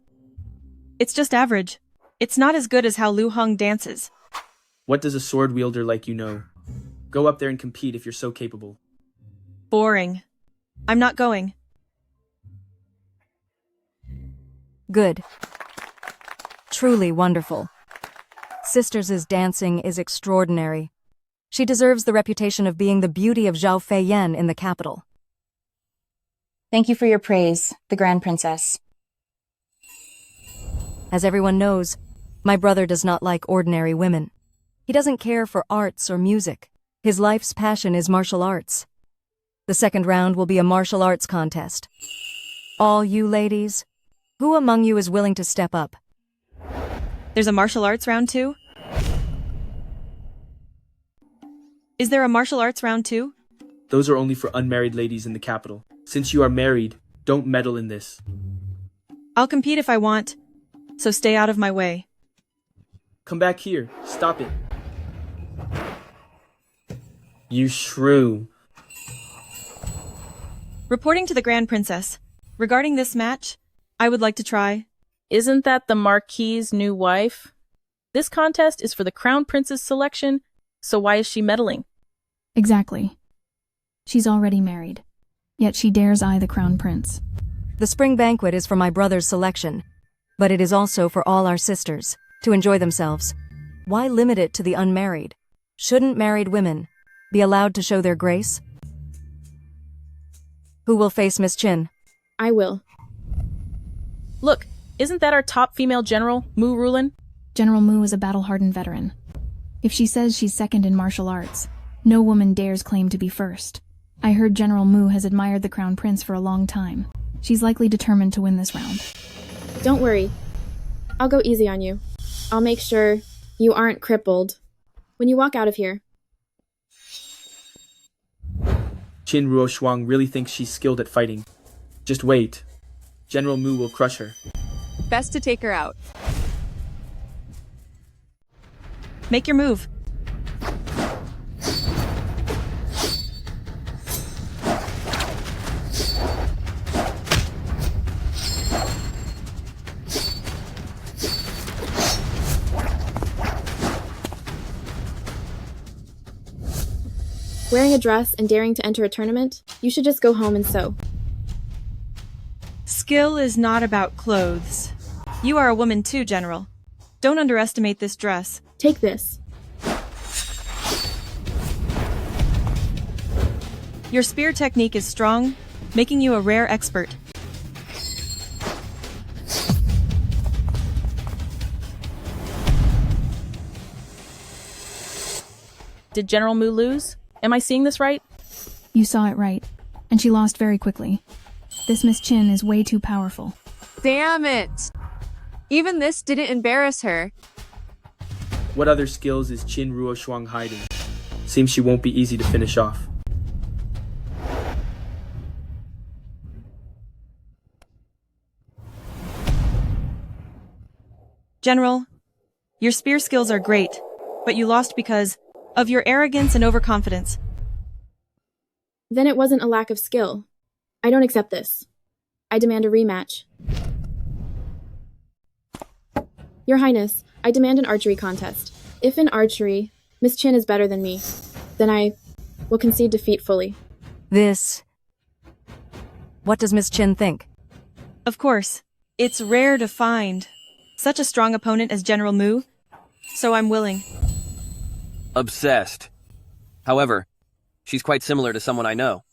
It's just average. It's not as good as how Lu Hong dances. What does a sword wielder like you know? Go up there and compete if you're so capable. Boring. I'm not going. Good. Truly wonderful. Sisters' dancing is extraordinary. She deserves the reputation of being the beauty of Zhao Feiyan in the capital. Thank you for your praise, the Grand Princess. As everyone knows, my brother does not like ordinary women. He doesn't care for arts or music. His life's passion is martial arts. The second round will be a martial arts contest. All you ladies, who among you is willing to step up? There's a martial arts round 2? Is there a martial arts round 2? Those are only for unmarried ladies in the capital. Since you are married, don't meddle in this. I'll compete if I want, so stay out of my way. Come back here. Stop it. You shrew. Reporting to the Grand Princess. Regarding this match, I would like to try. Isn't that the Marquis' new wife? This contest is for the Crown Prince's selection, so why is she meddling? Exactly. She's already married, yet she dares eye the Crown Prince. The spring banquet is for my brother's selection, but it is also for all our sisters, to enjoy themselves. Why limit it to the unmarried? Shouldn't married women be allowed to show their grace? Who will face Miss Chin? I will. Look, isn't that our top female general, Mu Rulin? General Mu is a battle-hardened veteran. If she says she's second in martial arts, no woman dares claim to be first. I heard General Mu has admired the Crown Prince for a long time. She's likely determined to win this round. Don't worry. I'll go easy on you. I'll make sure you aren't crippled when you walk out of here. Qin Ruoshuang really thinks she's skilled at fighting. Just wait. General Mu will crush her. Best to take her out. Make your move. Wearing a dress and daring to enter a tournament, you should just go home and sew. Skill is not about clothes. You are a woman too, General. Don't underestimate this dress. Take this. Your spear technique is strong, making you a rare expert. Did General Mu lose? Am I seeing this right? You saw it right, and she lost very quickly. This Miss Chin is way too powerful. Damn it! Even this didn't embarrass her. What other skills is Qin Ruoshuang hiding? Seems she won't be easy to finish off. General, your spear skills are great, but you lost because of your arrogance and overconfidence. Then it wasn't a lack of skill. I don't accept this. I demand a rematch. Your Highness, I demand an archery contest. If in archery, Miss Chin is better than me, then I will concede defeat fully. What does Miss Chin think? Of course, it's rare to find such a strong opponent as General Mu, so I'm willing. Obsessed. However, she's quite similar to someone I know.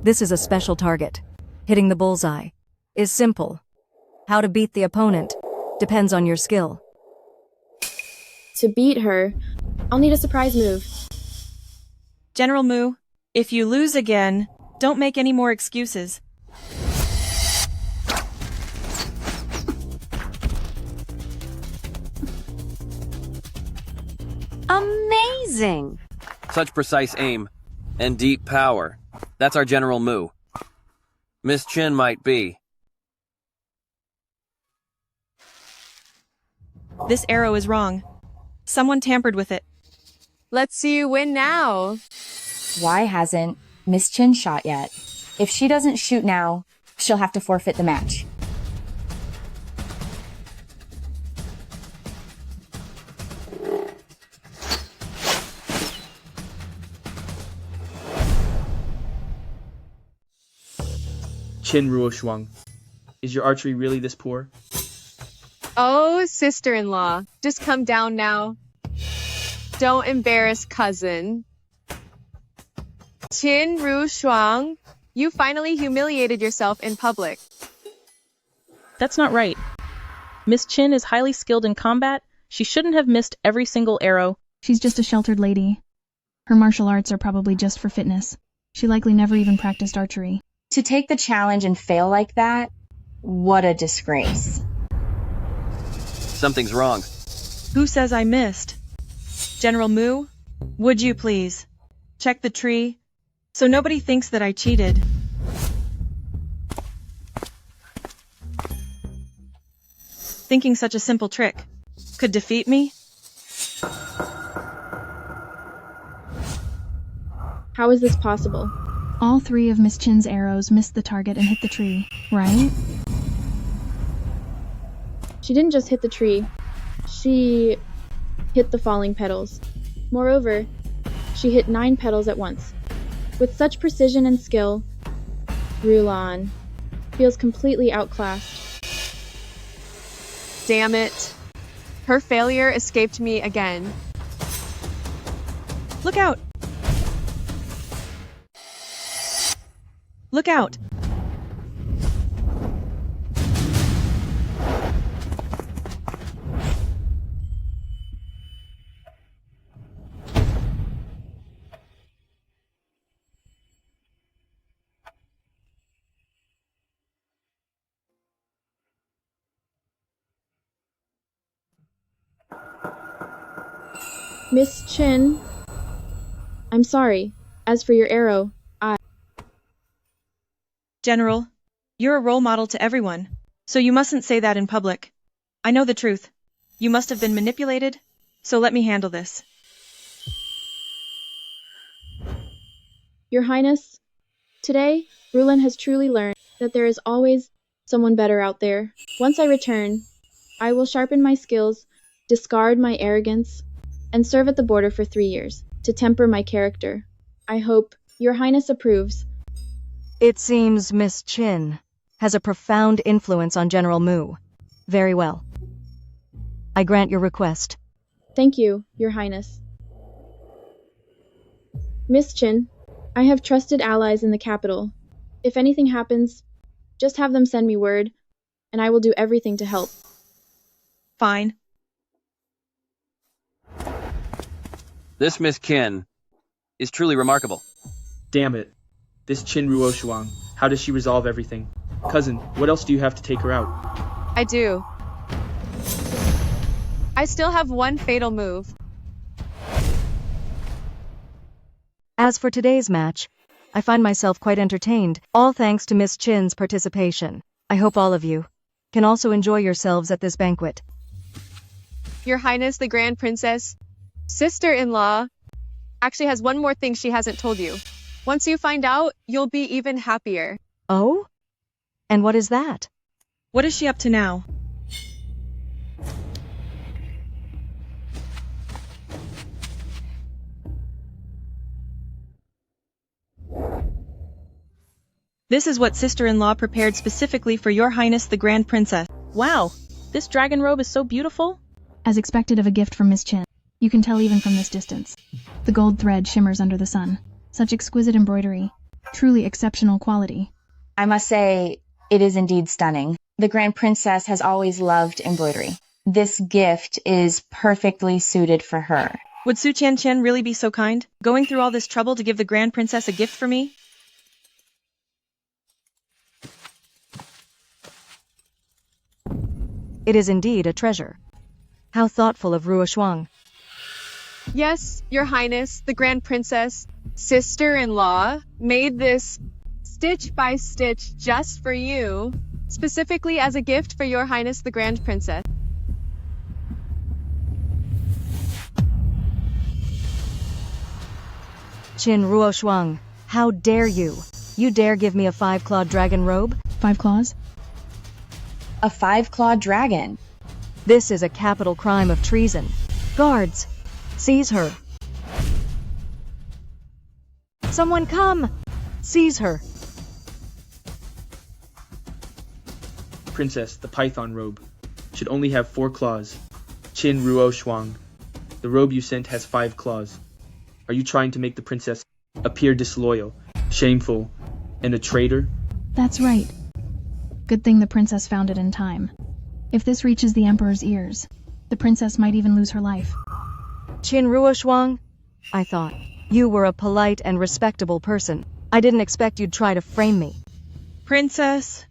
This is a special target. Hitting the bullseye is simple. How to beat the opponent depends on your skill. To beat her, I'll need a surprise move. General Mu, if you lose again, don't make any more excuses. Amazing! Such precise aim and deep power. That's our General Mu. Miss Chin might be. This arrow is wrong. Someone tampered with it. Let's see you win now. Why hasn't Miss Chin shot yet? If she doesn't shoot now, she'll have to forfeit the match. Qin Ruoshuang, is your archery really this poor? Oh, sister-in-law, just come down now. Don't embarrass cousin. Qin Ruoshuang, you finally humiliated yourself in public. That's not right. Miss Chin is highly skilled in combat. She shouldn't have missed every single arrow. She's just a sheltered lady. Her martial arts are probably just for fitness. She likely never even practiced archery. To take the challenge and fail like that, what a disgrace. Something's wrong. Who says I missed? General Mu, would you please check the tree so nobody thinks that I cheated? Thinking such a simple trick could defeat me? How is this possible? All 3 of Miss Chin's arrows missed the target and hit the tree, right? She didn't just hit the tree, she hit the falling petals. Moreover, she hit 9 petals at once. With such precision and skill, Rulon feels completely outclassed. Damn it. Her failure escaped me again. Look out! Look out! Miss Chin, I'm sorry. As for your arrow, General, you're a role model to everyone, so you mustn't say that in public. I know the truth. You must have been manipulated, so let me handle this. Your Highness, today, Rulon has truly learned that there is always someone better out there. Once I return, I will sharpen my skills, discard my arrogance, and serve at the border for 3 years to temper my character. I hope Your Highness approves. It seems Miss Chin has a profound influence on General Mu. Very well. I grant your request. Thank you, Your Highness. Miss Chin, I have trusted allies in the capital. If anything happens, just have them send me word, and I will do everything to help. Fine. This Miss Qin is truly remarkable. Damn it. This Qin Ruoshuang, how does she resolve everything? Cousin, what else do you have to take her out? I do. I still have one fatal move. As for today's match, I find myself quite entertained, all thanks to Miss Chin's participation. I hope all of you can also enjoy yourselves at this banquet. Your Highness, the Grand Princess, sister-in-law, actually has one more thing she hasn't told you. Once you find out, you'll be even happier. Oh? And what is that? What is she up to now? This is what sister-in-law prepared specifically for Your Highness the Grand Princess. Wow, this dragon robe is so beautiful. As expected of a gift from Miss Chin. You can tell even from this distance. The gold thread shimmers under the sun. Such exquisite embroidery. Truly exceptional quality. I must say, it is indeed stunning. The Grand Princess has always loved embroidery. This gift is perfectly suited for her. Would Su Qian really be so kind, going through all this trouble to give the Grand Princess a gift for me? It is indeed a treasure. How thoughtful of Ruoshuang. Yes, Your Highness, the Grand Princess, sister-in-law, made this stitch by stitch just for you, specifically as a gift for Your Highness, the Grand Princess. Qin Ruoshuang, how dare you? You dare give me a 5-clawed dragon robe? 5 claws? A 5-clawed dragon. This is a capital crime of treason. Guards, seize her. Someone come! Seize her. Princess, the python robe should only have 4 claws. Qin Ruoshuang, the robe you sent has 5 claws. Are you trying to make the princess appear disloyal, shameful, and a traitor? That's right. Good thing the princess found it in time. If this reaches the Emperor's ears, the princess might even lose her life. Qin Ruoshuang, I thought you were a polite and respectable person. I didn't expect you'd try to frame me. Princess,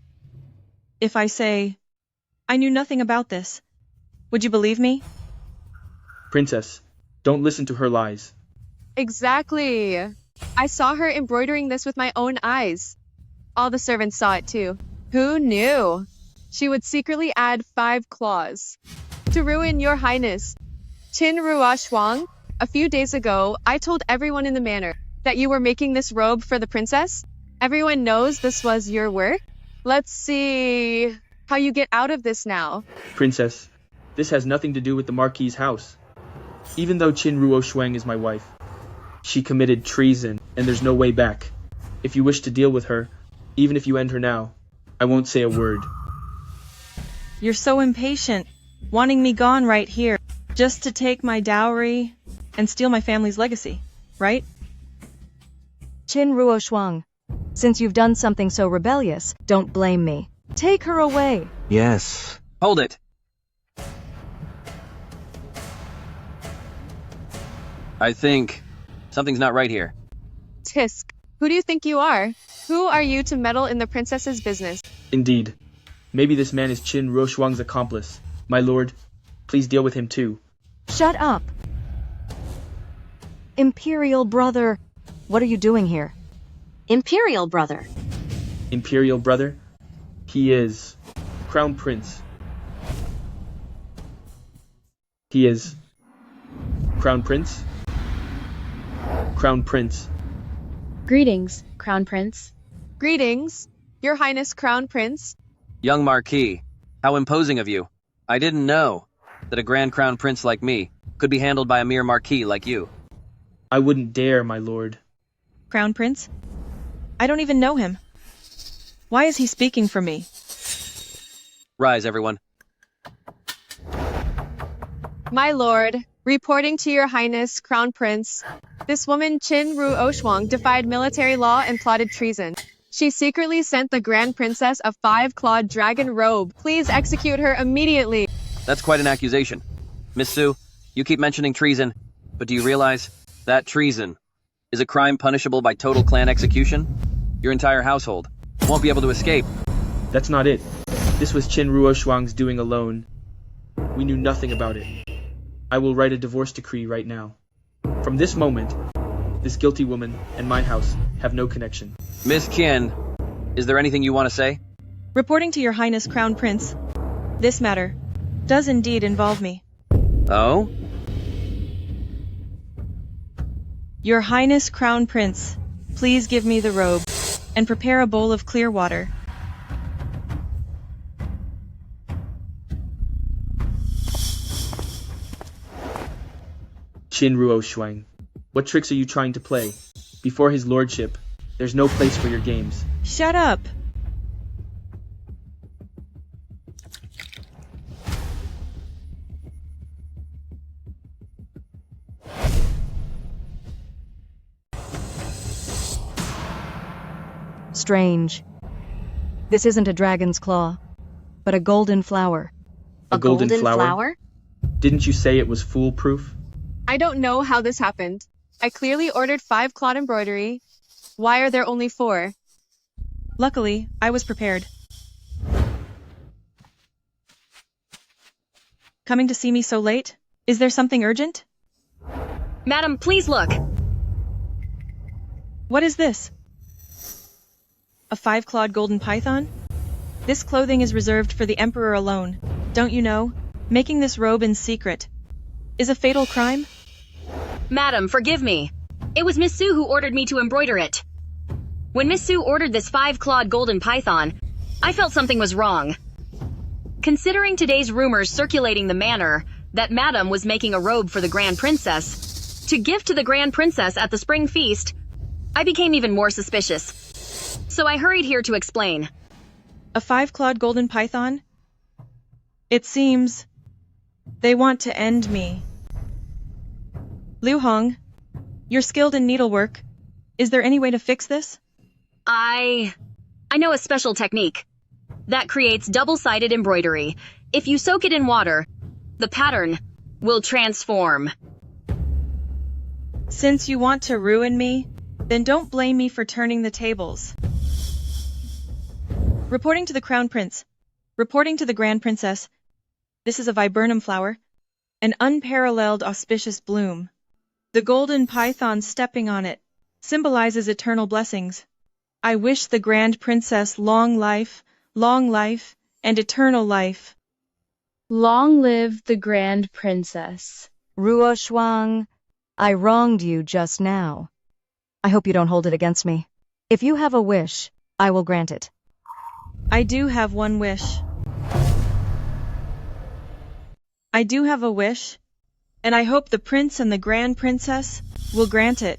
if I say, I knew nothing about this. Would you believe me? Princess, don't listen to her lies. Exactly. I saw her embroidering this with my own eyes. All the servants saw it too. Who knew? She would secretly add 5 claws. To ruin your highness. Qin Ruoshuang, a few days ago, I told everyone in the manor that you were making this robe for the princess. Everyone knows this was your work. Let's see how you get out of this now. Princess, this has nothing to do with the Marquis' house. Even though Qin Ruoshuang is my wife, she committed treason, and there's no way back. If you wish to deal with her, even if you end her now, I won't say a word. You're so impatient, wanting me gone right here, just to take my dowry and steal my family's legacy, right? Qin Ruoshuang, since you've done something so rebellious, don't blame me. Take her away. Yes. Hold it. I think something's not right here. Tisk, who do you think you are? Who are you to meddle in the princess's business? Indeed. Maybe this man is Qin Ruoshuang's accomplice. My lord, please deal with him too. Shut up. Imperial brother, what are you doing here? Imperial brother. Imperial brother? He is Crown Prince. He is Crown Prince? Crown Prince. Greetings, Crown Prince. Greetings, Your Highness Crown Prince. Young Marquis, how imposing of you. I didn't know that a Grand Crown Prince like me could be handled by a mere Marquis like you. I wouldn't dare, my lord. Crown Prince? I don't even know him. Why is he speaking for me? Rise, everyone. My lord, reporting to Your Highness Crown Prince, this woman Qin Ruoshuang defied military law and plotted treason. She secretly sent the Grand Princess a 5-clawed dragon robe. Please execute her immediately. That's quite an accusation. Miss Su, you keep mentioning treason, but do you realize that treason is a crime punishable by total clan execution? Your entire household won't be able to escape. That's not it. This was Qin Ruoshuang's doing alone. We knew nothing about it. I will write a divorce decree right now. From this moment, this guilty woman and my house have no connection. Miss Qin, is there anything you want to say? Reporting to Your Highness Crown Prince, this matter does indeed involve me. Oh? Your Highness Crown Prince, please give me the robe and prepare a bowl of clear water. Qin Ruoshuang, what tricks are you trying to play? Before his lordship, there's no place for your games. Shut up! Strange. This isn't a dragon's claw, but a golden flower. A golden flower? Didn't you say it was foolproof? I don't know how this happened. I clearly ordered 5-clawed embroidery. Why are there only 4? Luckily, I was prepared. Coming to see me so late? Is there something urgent? Madam, please look. What is this? A 5-clawed golden python? This clothing is reserved for the Emperor alone. Don't you know? Making this robe in secret is a fatal crime? Madam, forgive me. It was Miss Su who ordered me to embroider it. When Miss Su ordered this 5-clawed golden python, I felt something was wrong. Considering today's rumors circulating the manor that Madam was making a robe for the Grand Princess to gift to the Grand Princess at the spring feast, I became even more suspicious. So I hurried here to explain. A 5-clawed golden python? It seems they want to end me. Liu Hong, you're skilled in needlework. Is there any way to fix this? I know a special technique that creates double-sided embroidery. If you soak it in water, the pattern will transform. Since you want to ruin me, then don't blame me for turning the tables. Reporting to the Crown Prince. Reporting to the Grand Princess. This is a viburnum flower, an unparalleled auspicious bloom. The golden python stepping on it symbolizes eternal blessings. I wish the Grand Princess long life, and eternal life. Long live the Grand Princess. Ruo Shuang, I wronged you just now. I hope you don't hold it against me. If you have a wish, I will grant it. I do have one wish. I do have a wish, and I hope the Prince and the Grand Princess will grant it.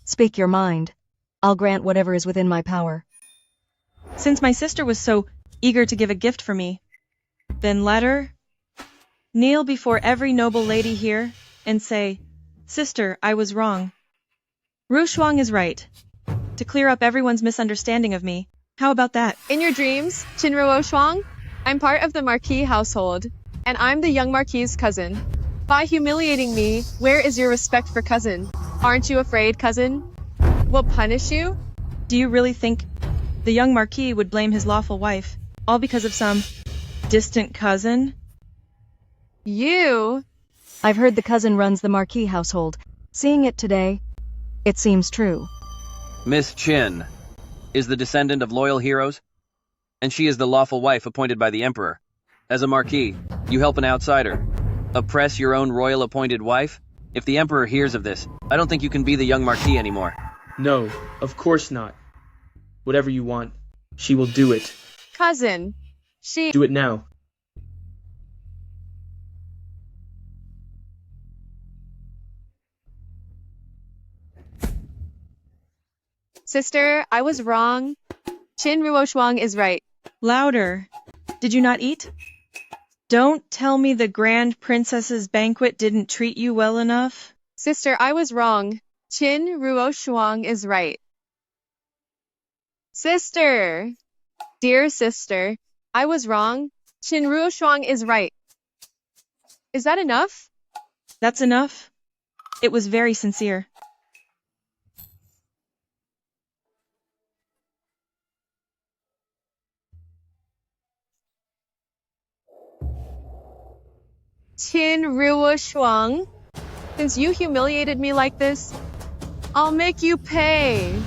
Speak your mind. I'll grant whatever is within my power. Since my sister was so eager to give a gift for me, then let her kneel before every noble lady here and say, "Sister, I was wrong. Ru Shuang is right. To clear up everyone's misunderstanding of me. How about that?" In your dreams, Qinruo Shuang, I'm part of the Marquis household, and I'm the young Marquis' cousin. By humiliating me, where is your respect for cousin? Aren't you afraid, cousin? We'll punish you? Do you really think the young Marquis would blame his lawful wife, all because of some distant cousin? You? I've heard the cousin runs the Marquis household. Seeing it today, it seems true. Miss Qin is the descendant of loyal heroes, and she is the lawful wife appointed by the Emperor. As a Marquis, you help an outsider. Oppress your own royal appointed wife? If the Emperor hears of this, I don't think you can be the young Marquis anymore. No, of course not. Whatever you want, she will do it. Cousin, she... Do it now. Sister, I was wrong. Qinruo Shuang is right. Louder. Did you not eat? Don't tell me the Grand Princess's banquet didn't treat you well enough. Sister, I was wrong. Qinruo Shuang is right. Sister! Dear sister, I was wrong. Qinruo Shuang is right. Is that enough? That's enough. It was very sincere. Qinruo Shuang, since you humiliated me like this, I'll make you pay.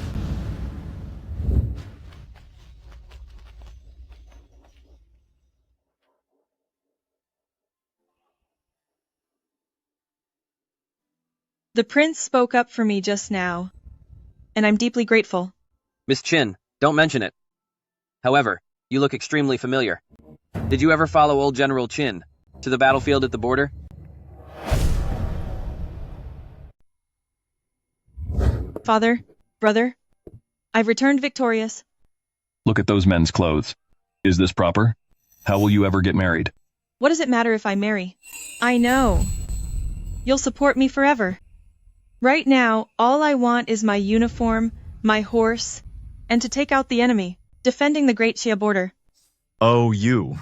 The prince spoke up for me just now, and I'm deeply grateful. Miss Qin, don't mention it. However, you look extremely familiar. Did you ever follow old General Qin to the battlefield at the border? Father, brother, I've returned victorious. Look at those men's clothes. Is this proper? How will you ever get married? What does it matter if I marry? I know. You'll support me forever. Right now, all I want is my uniform, my horse, and to take out the enemy, defending the Great Xia border. Oh, you.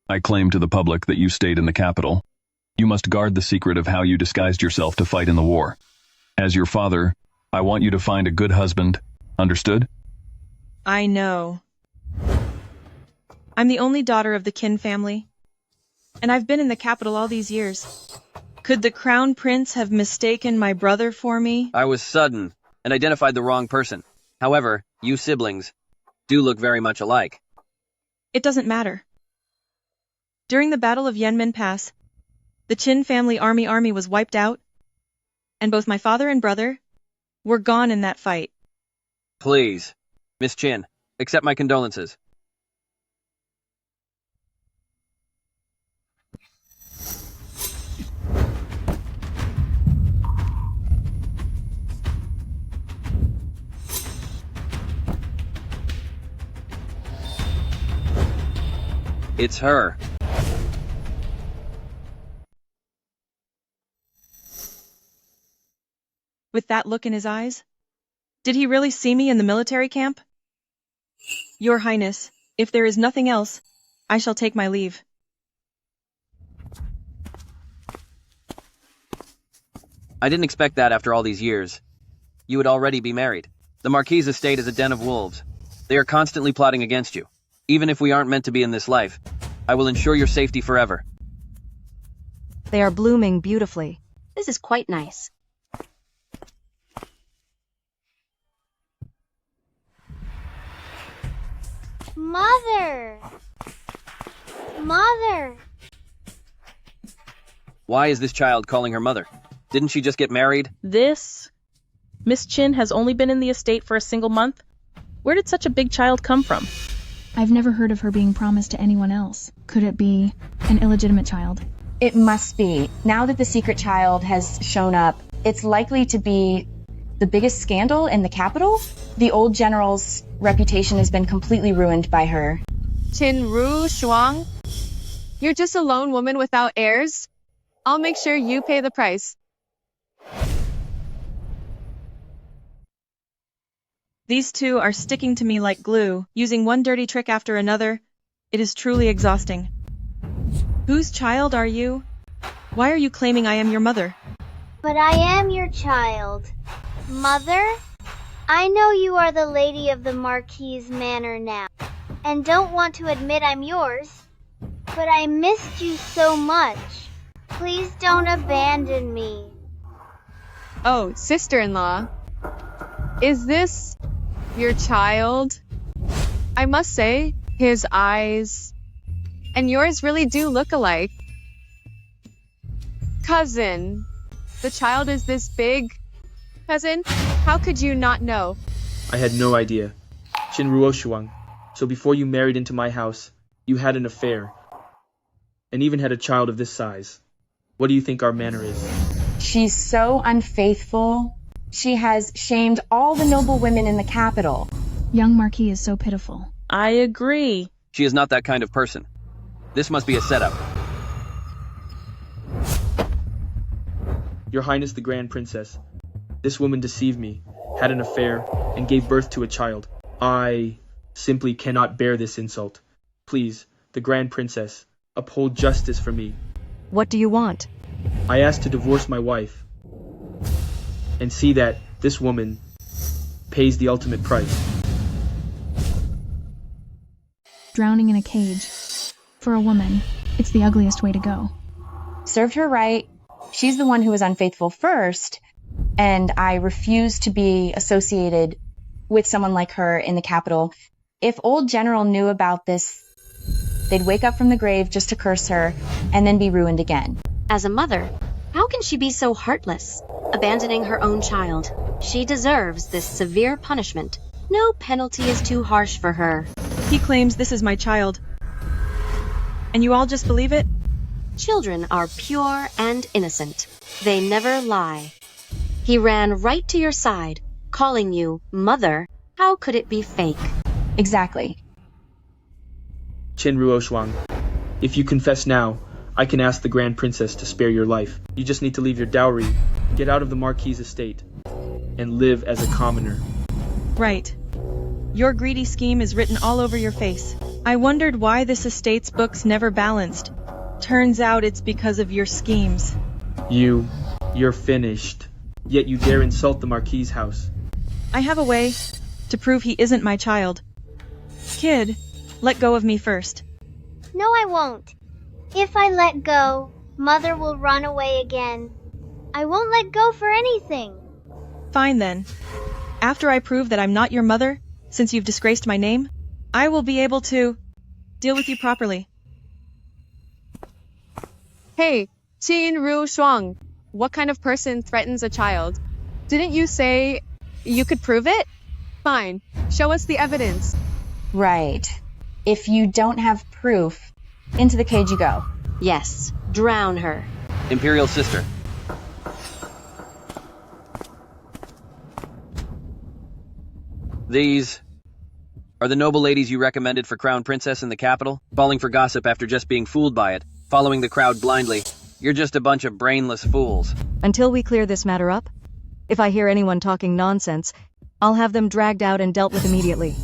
I claim to the public that you stayed in the capital. You must guard the secret of how you disguised yourself to fight in the war. As your father, I want you to find a good husband. Understood? I know. I'm the only daughter of the Qin family, and I've been in the capital all these years. Could the crown prince have mistaken my brother for me? I was sudden and identified the wrong person. However, you siblings do look very much alike. It doesn't matter. During the Battle of Yanmen Pass, the Qin family army was wiped out, and both my father and brother were gone in that fight. Please, Miss Qin, accept my condolences. It's her. With that look in his eyes? Did he really see me in the military camp? Your Highness, if there is nothing else, I shall take my leave. I didn't expect that after all these years. You would already be married. The Marquis' estate is a den of wolves. They are constantly plotting against you. Even if we aren't meant to be in this life, I will ensure your safety forever. They are blooming beautifully. This is quite nice. Mother! Mother! Why is this child calling her mother? Didn't she just get married? Miss Chin has only been in the estate for a single month? Where did such a big child come from? I've never heard of her being promised to anyone else. Could it be an illegitimate child? It must be. Now that the secret child has shown up, it's likely to be the biggest scandal in the capital. The old general's reputation has been completely ruined by her. Qin Ruoshang? You're just a lone woman without heirs? I'll make sure you pay the price. These two are sticking to me like glue, using one dirty trick after another. It is truly exhausting. Whose child are you? Why are you claiming I am your mother? But I am your child. Mother? I know you are the lady of the Marquis' manor now, and don't want to admit I'm yours, but I missed you so much. Please don't abandon me. Oh, sister-in-law. Is this your child? I must say, his eyes and yours really do look alike. Cousin, the child is this big. Cousin, how could you not know? I had no idea. Qin Ruoshuang. So before you married into my house, you had an affair, and even had a child of this size. What do you think our manor is? She's so unfaithful. She has shamed all the noble women in the capital. Young Marquis is so pitiful. I agree. She is not that kind of person. This must be a setup. Your Highness the Grand Princess, this woman deceived me, had an affair, and gave birth to a child. I simply cannot bear this insult. Please, the Grand Princess, uphold justice for me. What do you want? I ask to divorce my wife, and see that this woman pays the ultimate price. Drowning in a cage. For a woman, it's the ugliest way to go. Served her right. She's the one who was unfaithful first, and I refuse to be associated with someone like her in the capital. If old General knew about this, they'd wake up from the grave just to curse her, and then be ruined again. As a mother, how can she be so heartless, abandoning her own child? She deserves this severe punishment. No penalty is too harsh for her. He claims this is my child. And you all just believe it? Children are pure and innocent. They never lie. He ran right to your side, calling you mother. How could it be fake? Exactly. Qin Ruoshuang, if you confess now, I can ask the Grand Princess to spare your life. You just need to leave your dowry, get out of the Marquis' estate, and live as a commoner. Right. Your greedy scheme is written all over your face. I wondered why this estate's books never balanced. Turns out it's because of your schemes. You're finished. Yet you dare insult the Marquis' house. I have a way to prove he isn't my child. Kid, let go of me first. No, I won't. If I let go, Mother will run away again. I won't let go for anything. Fine then. After I prove that I'm not your mother, since you've disgraced my name, I will be able to deal with you properly. Hey, Qin Ruoshuang, what kind of person threatens a child? Didn't you say you could prove it? Fine, show us the evidence. Right. If you don't have proof, into the cage you go. Yes, drown her. Imperial sister. These are the noble ladies you recommended for Crown Princess in the capital, falling for gossip after just being fooled by it, following the crowd blindly. You're just a bunch of brainless fools. Until we clear this matter up, if I hear anyone talking nonsense, I'll have them dragged out and dealt with immediately.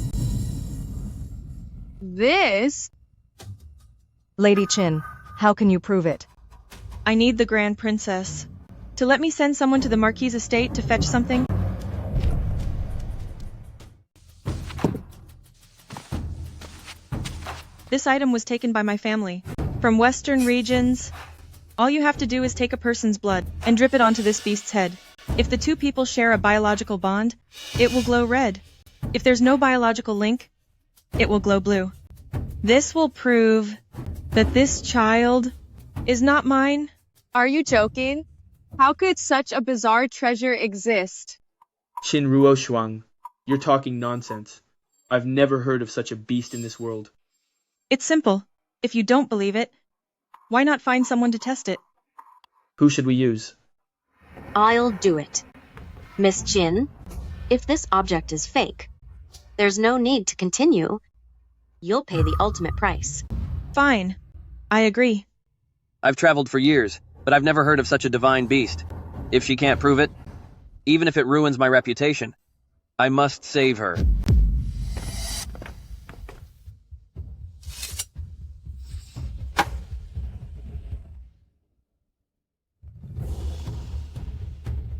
This? Lady Qin, how can you prove it? I need the Grand Princess to let me send someone to the Marquis' estate to fetch something. This item was taken by my family from western regions All you have to do is take a person's blood and drip it onto this beast's head. If the two people share a biological bond, it will glow red. If there's no biological link, it will glow blue. This will prove that this child is not mine. Are you joking? How could such a bizarre treasure exist? Qin Ruo Shuang, you're talking nonsense. I've never heard of such a beast in this world. It's simple. If you don't believe it, why not find someone to test it? Who should we use? I'll do it. Miss Jin, if this object is fake, there's no need to continue. You'll pay the ultimate price. Fine. I agree. I've traveled for years, but I've never heard of such a divine beast. If she can't prove it, even if it ruins my reputation, I must save her.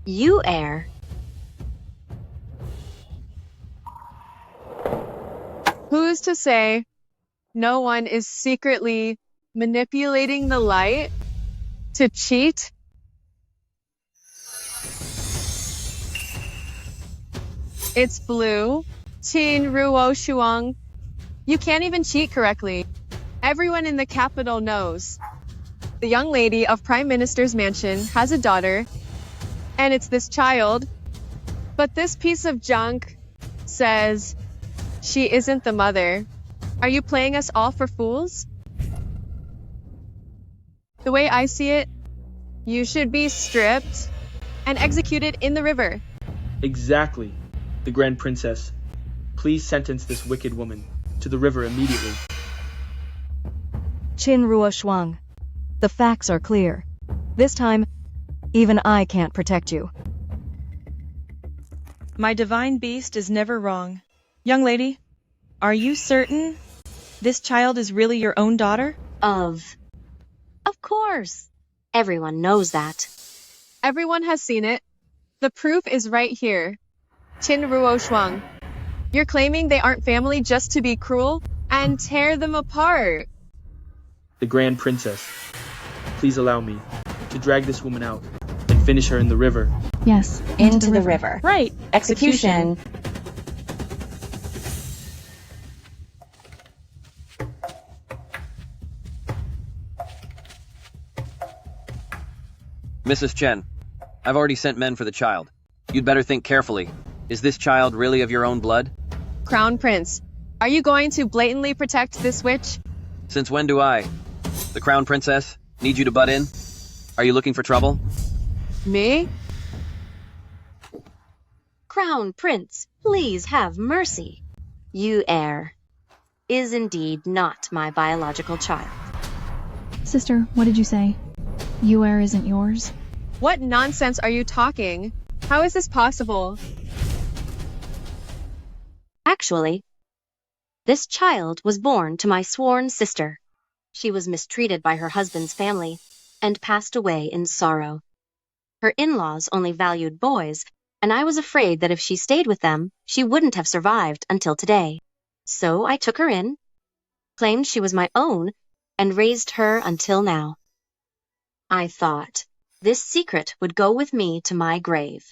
You err. Who's to say no one is secretly manipulating the light to cheat? It's blue. Qin Ruo Shuang. You can't even cheat correctly. Everyone in the capital knows. The young lady of Prime Minister's mansion has a daughter, and it's this child. But this piece of junk says she isn't the mother. Are you playing us all for fools? The way I see it, you should be stripped and executed in the river. Exactly. The Grand Princess, please sentence this wicked woman to the river immediately. Qin Ruo Shuang, the facts are clear. This time, even I can't protect you. My divine beast is never wrong. Young lady, are you certain this child is really your own daughter? Of course. Everyone knows that. Everyone has seen it. The proof is right here. Qin Ruo Shuang, you're claiming they aren't family just to be cruel and tear them apart. The Grand Princess, please allow me to drag this woman out and finish her in the river. Yes, Into the river. Right. Execution. Mrs. Chen, I've already sent men for the child. You'd better think carefully. Is this child really of your own blood? Crown Prince, are you going to blatantly protect this witch? Since when do I, the Crown Princess, need you to butt in? Are you looking for trouble? Me? Crown Prince, please have mercy. You err. Is indeed not my biological child. Sister, what did you say? Yuer isn't yours? What nonsense are you talking? How is this possible? Actually, this child was born to my sworn sister. She was mistreated by her husband's family and passed away in sorrow. Her in-laws only valued boys, and I was afraid that if she stayed with them, she wouldn't have survived until today. So I took her in, claimed she was my own, and raised her until now. I thought this secret would go with me to my grave.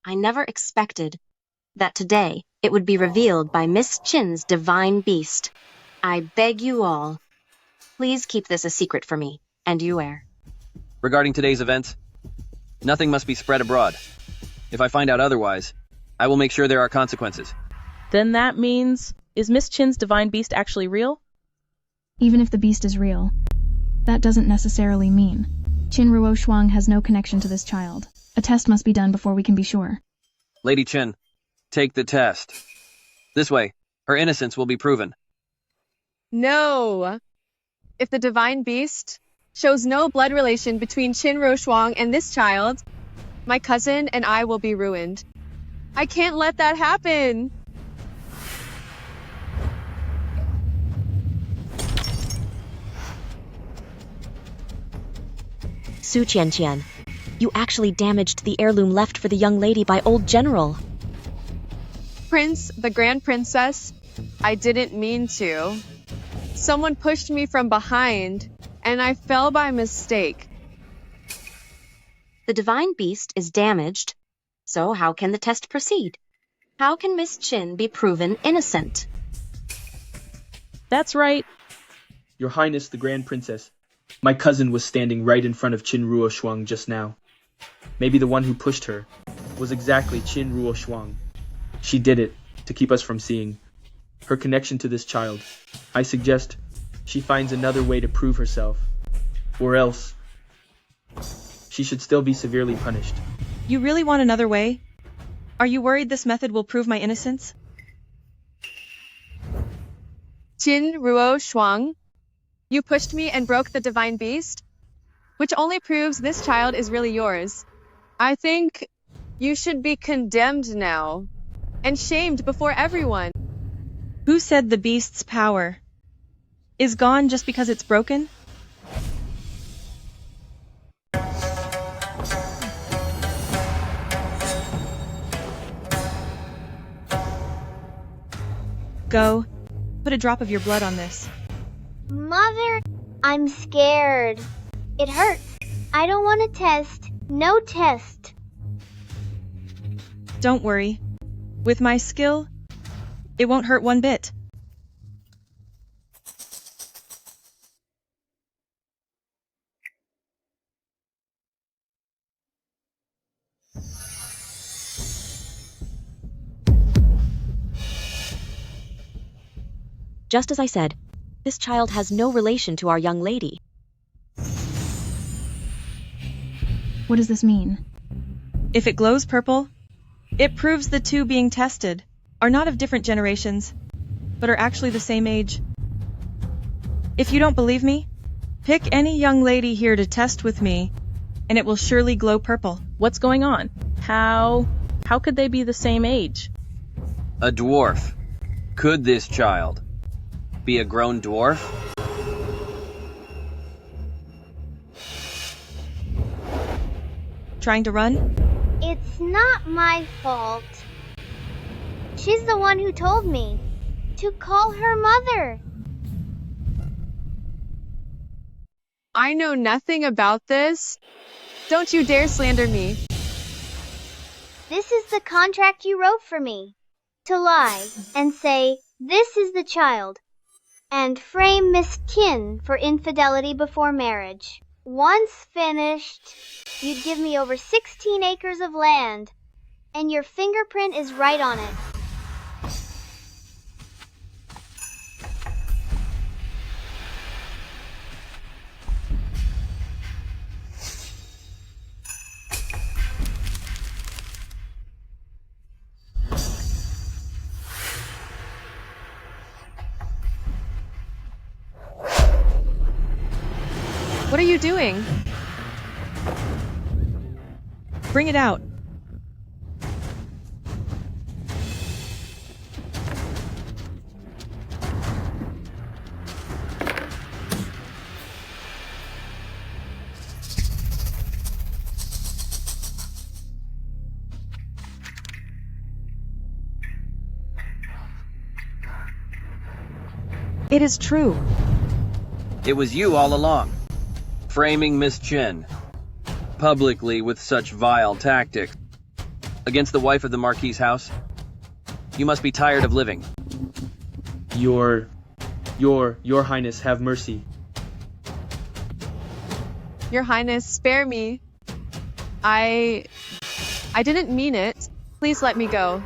I never expected that today it would be revealed by Miss Chin's divine beast. I beg you all, please keep this a secret for me, and Yuer. Regarding today's events, nothing must be spread abroad. If I find out otherwise, I will make sure there are consequences. Then that means, is Miss Chin's divine beast actually real? Even if the beast is real, that doesn't necessarily mean Qin Ruo Shuang has no connection to this child. A test must be done before we can be sure. Lady Chen, take the test. This way, her innocence will be proven. No! If the divine beast shows no blood relation between Qin Ruo Shuang and this child, my cousin and I will be ruined. I can't let that happen! Su Qianqian, you actually damaged the heirloom left for the young lady by old General. Prince, the Grand Princess, I didn't mean to. Someone pushed me from behind, and I fell by mistake. The divine beast is damaged, so how can the test proceed? How can Miss Chin be proven innocent? That's right. Your Highness the Grand Princess, my cousin was standing right in front of Qin Ruoshuang just now. Maybe the one who pushed her was exactly Qin Ruoshuang. She did it to keep us from seeing her connection to this child. I suggest she finds another way to prove herself, or else she should still be severely punished. You really want another way? Are you worried this method will prove my innocence? Qin Ruoshuang, you pushed me and broke the divine beast, which only proves this child is really yours. I think you should be condemned now and shamed before everyone. Who said the beast's power is gone just because it's broken? Go. Put a drop of your blood on this. Mother, I'm scared. It hurts. I don't want to test. No test. Don't worry. With my skill, it won't hurt one bit. Just as I said, this child has no relation to our young lady. What does this mean? If it glows purple, it proves the two being tested are not of different generations, but are actually the same age. If you don't believe me, pick any young lady here to test with me, and it will surely glow purple. What's going on? How could they be the same age? A dwarf. Could this child be a grown dwarf? Trying to run? It's not my fault. She's the one who told me to call her mother. I know nothing about this. Don't you dare slander me. This is the contract you wrote for me. To lie and say, this is the child, and frame Miss Qin for infidelity before marriage. Once finished, you'd give me over 16 acres of land, and your fingerprint is right on it. What are you doing? Bring it out. It is true. It was you all along, framing Miss Chen publicly with such vile tactics against the wife of the Marquis' house. You must be tired of living. Your Highness, have mercy. Your Highness, spare me. I didn't mean it. Please let me go.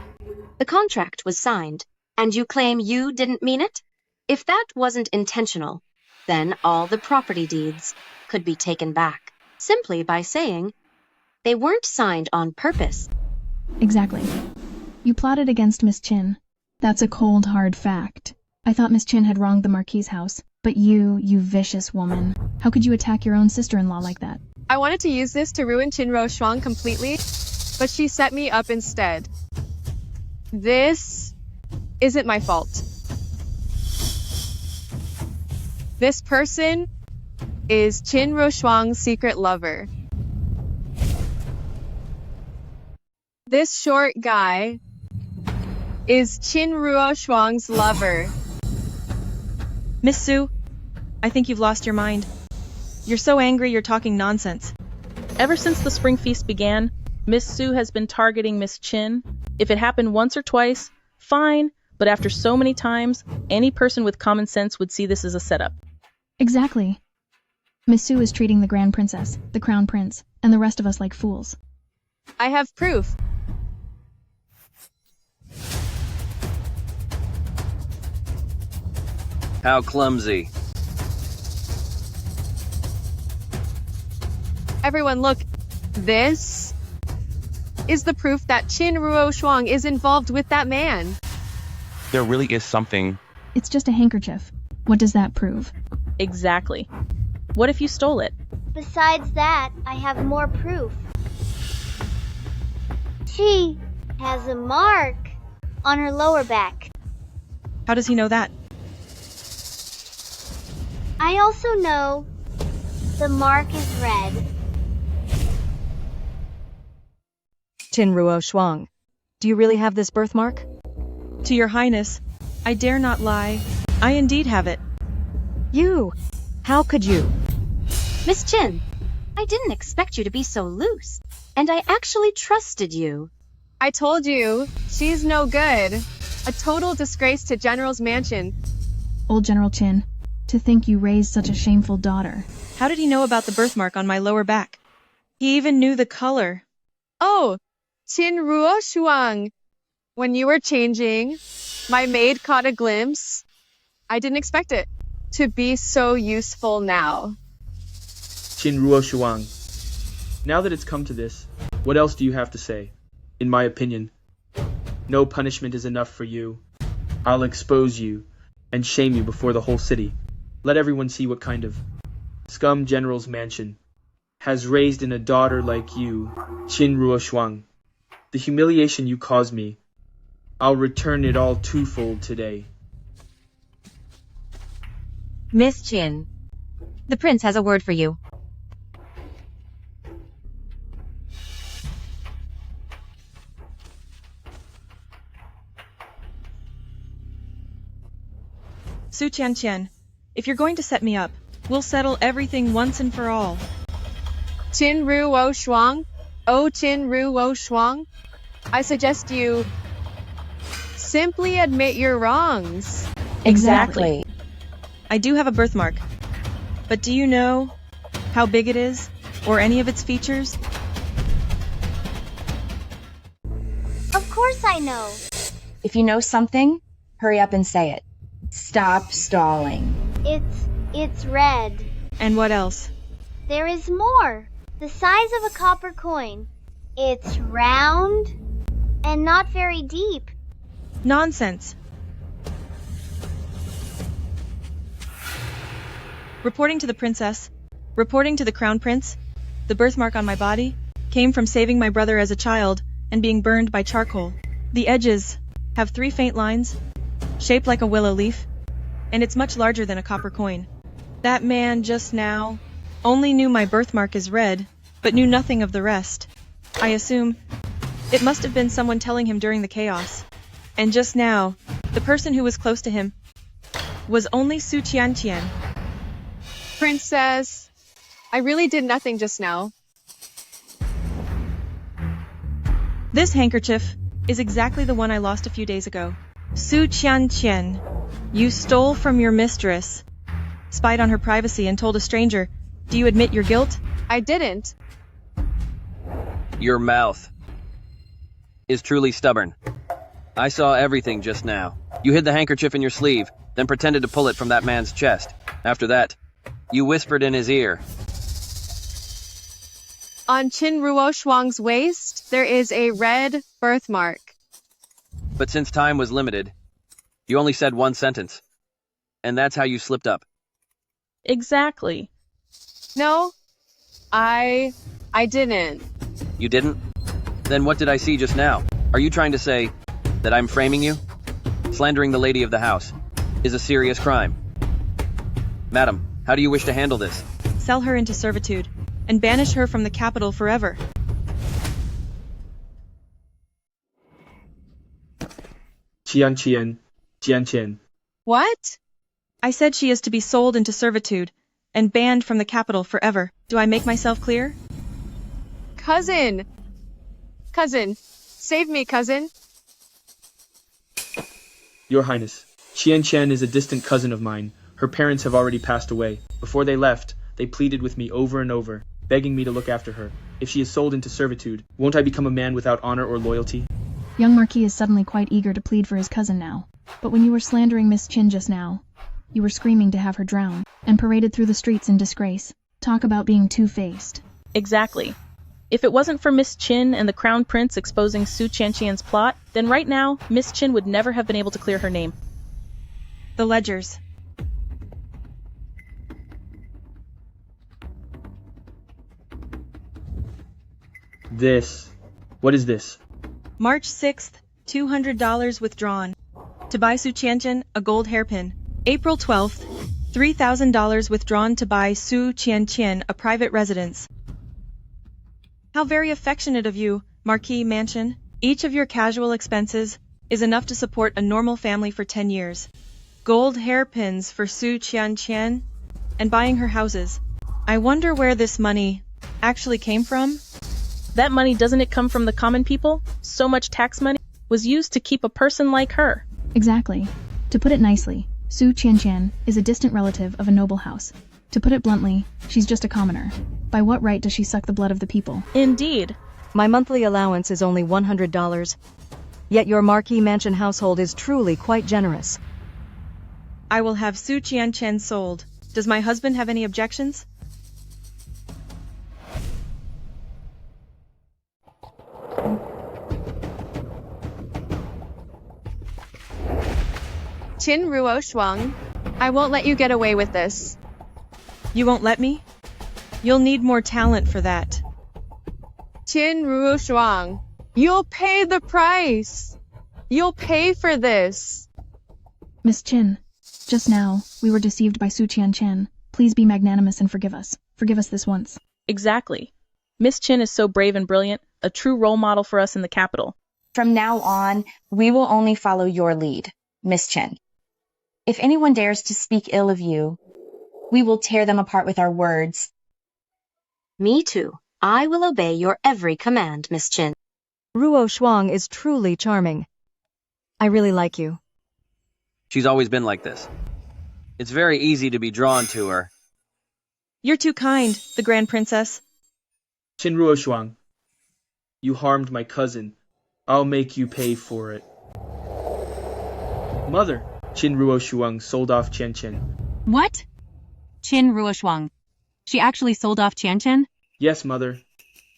The contract was signed, and you claim you didn't mean it? If that wasn't intentional, then all the property deeds could be taken back, simply by saying they weren't signed on purpose. Exactly. You plotted against Miss Chin. That's a cold, hard fact. I thought Miss Chin had wronged the Marquis' house, but you vicious woman. How could you attack your own sister-in-law like that? I wanted to use this to ruin Qin Ruoshuang completely, but she set me up instead. This isn't my fault. This person is Qin Ruoshuang's secret lover. This short guy is Qin Ruoshuang's lover. Miss Su, I think you've lost your mind. You're so angry you're talking nonsense. Ever since the spring feast began, Miss Sue has been targeting Miss Chin. If it happened once or twice, fine, but after so many times, any person with common sense would see this as a setup. Exactly. Miss Sue is treating the Grand Princess, the Crown Prince, and the rest of us like fools. I have proof. How clumsy. Everyone look. This is the proof that Qin Ruo Shuang is involved with that man. There really is something. It's just a handkerchief. What does that prove? Exactly. What if you stole it? Besides that, I have more proof. She has a mark on her lower back. How does he know that? I also know the mark is red. Qin Ruo Shuang, do you really have this birthmark? To your highness, I dare not lie. I indeed have it. You? How could you? Miss Chin, I didn't expect you to be so loose. And I actually trusted you. I told you, she's no good. A total disgrace to General's mansion. Old General Chin, to think you raised such a shameful daughter. How did he know about the birthmark on my lower back? He even knew the color. Oh, Qin Ruo Shuang. When you were changing, my maid caught a glimpse. I didn't expect it to be so useful now. Qin Ruo Shuang. Now that it's come to this, what else do you have to say? In my opinion, no punishment is enough for you. I'll expose you and shame you before the whole city. Let everyone see what kind of scum General's mansion has raised in a daughter like you, Qin Ruo Shuang. The humiliation you caused me, I'll return it all twofold today. Miss Chin, the prince has a word for you. Su Qian, if you're going to set me up, we'll settle everything once and for all. Qin Ruo Shuang? Oh, Qin Ruo Shuang? I suggest you simply admit your wrongs. Exactly. I do have a birthmark, but do you know how big it is, or any of its features? Of course I know. If you know something, hurry up and say it. Stop stalling. It's red. And what else? There is more. The size of a copper coin. It's round and not very deep. Nonsense. Reporting to the princess, reporting to the crown prince, the birthmark on my body came from saving my brother as a child and being burned by charcoal. The edges have 3 faint lines, shaped like a willow leaf, and it's much larger than a copper coin. That man just now only knew my birthmark is red, but knew nothing of the rest. I assume it must have been someone telling him during the chaos. And just now, the person who was close to him was only Su Qian. Princess, I really did nothing just now. This handkerchief is exactly the one I lost a few days ago. Su Qian, you stole from your mistress, spied on her privacy and told a stranger. Do you admit your guilt? I didn't. Your mouth is truly stubborn. I saw everything just now. You hid the handkerchief in your sleeve, then pretended to pull it from that man's chest. After that, you whispered in his ear. On Qin Ruo Shuang's waist, there is a red birthmark. But since time was limited, you only said one sentence. And that's how you slipped up. Exactly. No, I didn't. You didn't? Then what did I see just now? Are you trying to say that I'm framing you? Slandering the lady of the house is a serious crime. Madam, how do you wish to handle this? Sell her into servitude and banish her from the capital forever. Jian. What? I said she is to be sold into servitude and banned from the capital forever. Do I make myself clear? Cousin! Cousin, save me, cousin. Your Highness, Qian Qian is a distant cousin of mine. Her parents have already passed away. Before they left, they pleaded with me over and over, begging me to look after her. If she is sold into servitude, won't I become a man without honor or loyalty? Young Marquis is suddenly quite eager to plead for his cousin now. But when you were slandering Miss Qin just now, you were screaming to have her drowned and paraded through the streets in disgrace. Talk about being two-faced. Exactly. If it wasn't for Miss Qin and the Crown Prince exposing Su Qianqian's plot, then right now, Miss Qin would never have been able to clear her name. The ledgers. What is this? March 6th, $200 withdrawn. To buy Su Qianqian a gold hairpin. April 12th, $3,000 withdrawn to buy Su Qianqian a private residence. How very affectionate of you, Marquis Mansion. Each of your casual expenses is enough to support a normal family for 10 years. Gold hairpins for Su Qianqian and buying her houses. I wonder where this money actually came from? That money, doesn't it come from the common people? So much tax money was used to keep a person like her. Exactly. To put it nicely, Su Qianqian is a distant relative of a noble house. To put it bluntly, she's just a commoner. By what right does she suck the blood of the people? Indeed. My monthly allowance is only $100. Yet your Marquis Mansion household is truly quite generous. I will have Su Qianqian sold. Does my husband have any objections? Qin Ruo Shuang, I won't let you get away with this. You won't let me? You'll need more talent for that. Qin Ruo Shuang, you'll pay the price. You'll pay for this. Miss Qin, just now, we were deceived by Su Qianqian. Please be magnanimous and forgive us. Forgive us this once. Exactly. Miss Qin is so brave and brilliant, a true role model for us in the capital. From now on, we will only follow your lead, Miss Qin. If anyone dares to speak ill of you, we will tear them apart with our words. Me too. I will obey your every command, Miss Qin. Ruo Shuang is truly charming. I really like you. She's always been like this. It's very easy to be drawn to her. You're too kind, the Grand Princess. Qin Ruo Shuang, you harmed my cousin. I'll make you pay for it. Mother, Qin Ruo Shuang sold off Qian Qian. What? Qin Ruo Shuang. She actually sold off Qian Qian? Yes, Mother.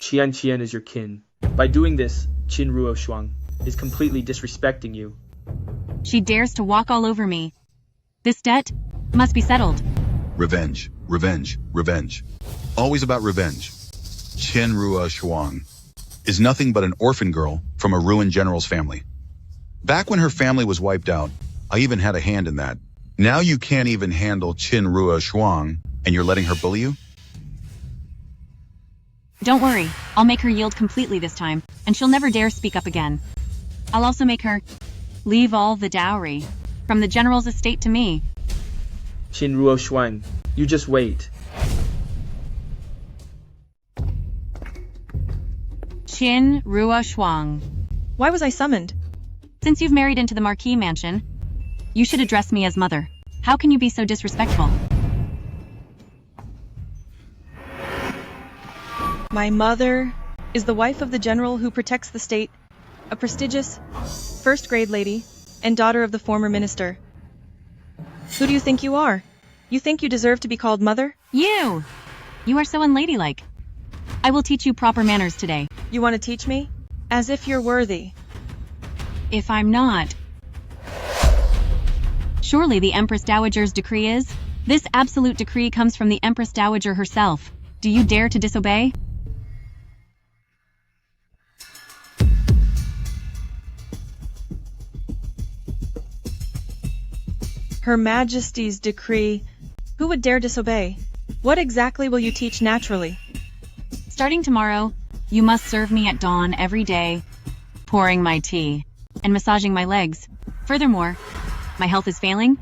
Qian Qian is your kin. By doing this, Qin Ruo Shuang is completely disrespecting you. She dares to walk all over me. This debt must be settled. Revenge, revenge, revenge. Always about revenge. Qin Ruo Shuang is nothing but an orphan girl from a ruined general's family. Back when her family was wiped out, I even had a hand in that. Now you can't even handle Qin Ruo Shuang, and you're letting her bully you? Don't worry, I'll make her yield completely this time, and she'll never dare speak up again. I'll also make her leave all the dowry from the general's estate to me. Qin Ruo Shuang, you just wait. Qin Ruo Shuang. Why was I summoned? Since you've married into the Marquis Mansion, you should address me as mother. How can you be so disrespectful? My mother is the wife of the general who protects the state, a prestigious first-grade lady, and daughter of the former minister. Who do you think you are? You think you deserve to be called mother? You! You are so unladylike. I will teach you proper manners today. You want to teach me? As if you're worthy. If I'm not. Surely the Empress Dowager's decree is? This absolute decree comes from the Empress Dowager herself. Do you dare to disobey? Her Majesty's decree. Who would dare disobey? What exactly will you teach naturally? Starting tomorrow, you must serve me at dawn every day, pouring my tea and massaging my legs. Furthermore, my health is failing,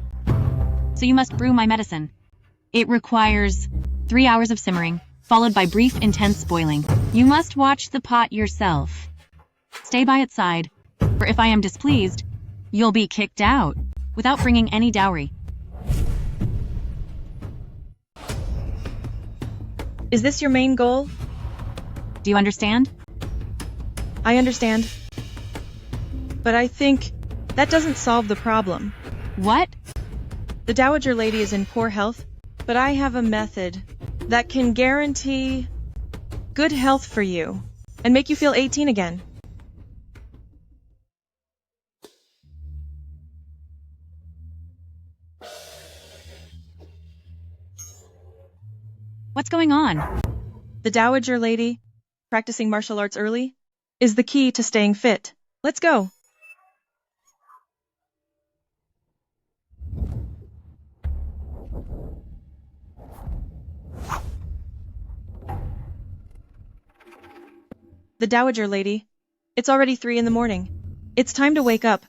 so you must brew my medicine. It requires 3 hours of simmering, followed by brief, intense boiling. You must watch the pot yourself. Stay by its side, for if I am displeased, you'll be kicked out without bringing any dowry. Is this your main goal? Do you understand? I understand. But I think that doesn't solve the problem. What? The Dowager Lady is in poor health, but I have a method that can guarantee good health for you and make you feel 18 again. What's going on? The Dowager Lady, practicing martial arts early, is the key to staying fit. Let's go. The Dowager Lady, it's already 3 in the morning. It's time to wake up.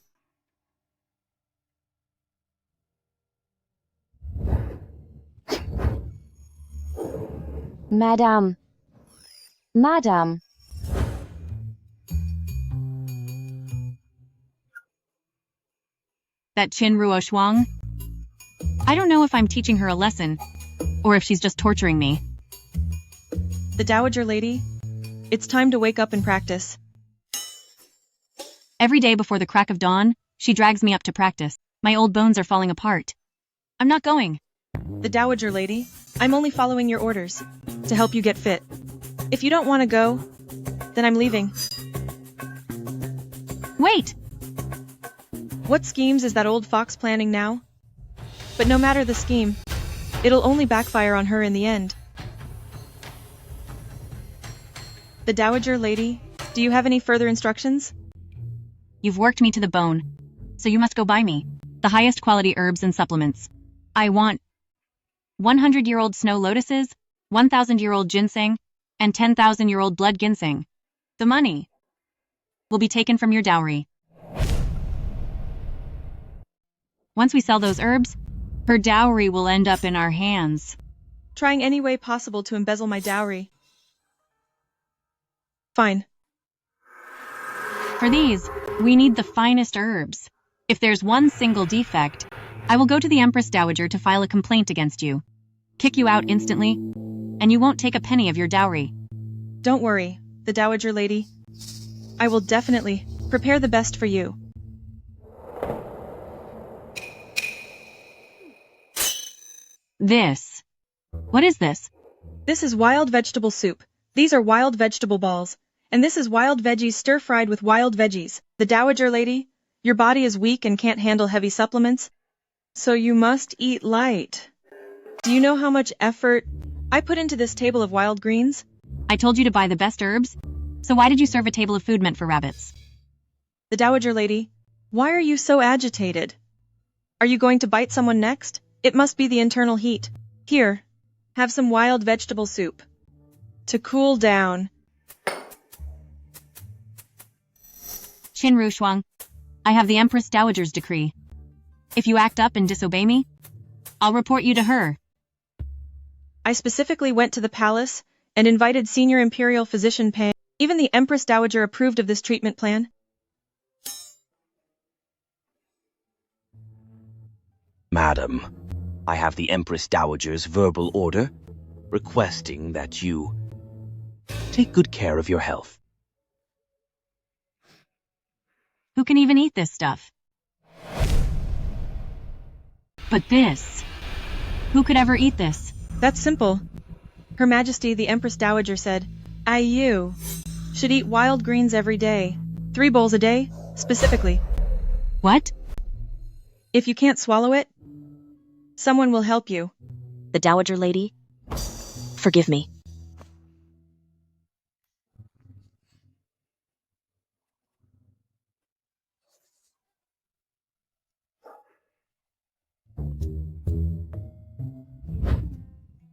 Madame. Madame. That Qin Ruo Shuang? I don't know if I'm teaching her a lesson, or if she's just torturing me. The Dowager Lady, it's time to wake up and practice. Every day before the crack of dawn, she drags me up to practice. My old bones are falling apart. I'm not going. The Dowager Lady, I'm only following your orders to help you get fit. If you don't want to go, then I'm leaving. Wait! What schemes is that old fox planning now? But no matter the scheme, it'll only backfire on her in the end. The Dowager Lady, do you have any further instructions? You've worked me to the bone, so you must go buy me the highest quality herbs and supplements. I want 100-year-old snow lotuses, 1,000-year-old ginseng, and 10,000-year-old blood ginseng. The money will be taken from your dowry. Once we sell those herbs, her dowry will end up in our hands. Trying any way possible to embezzle my dowry. Fine. For these, we need the finest herbs. If there's one single defect, I will go to the Empress Dowager to file a complaint against you, kick you out instantly, and you won't take a penny of your dowry. Don't worry, the Dowager Lady. I will definitely prepare the best for you. This. What is this? This is wild vegetable soup. These are wild vegetable balls. And this is wild veggies stir-fried with wild veggies. The Dowager Lady, your body is weak and can't handle heavy supplements, so you must eat light. Do you know how much effort I put into this table of wild greens? I told you to buy the best herbs, so why did you serve a table of food meant for rabbits? The Dowager Lady, why are you so agitated? Are you going to bite someone next? It must be the internal heat. Here, have some wild vegetable soup. To cool down. Qin Ru Shuang, I have the Empress Dowager's decree. If you act up and disobey me, I'll report you to her. I specifically went to the palace and invited Senior Imperial Physician Pang. Even the Empress Dowager approved of this treatment plan. Madam, I have the Empress Dowager's verbal order requesting that you take good care of your health. Who can even eat this stuff? But this, who could ever eat this? That's simple. Her Majesty the Empress Dowager said, you should eat wild greens every day. 3 bowls a day, specifically. What? If you can't swallow it, someone will help you. The Dowager Lady, forgive me.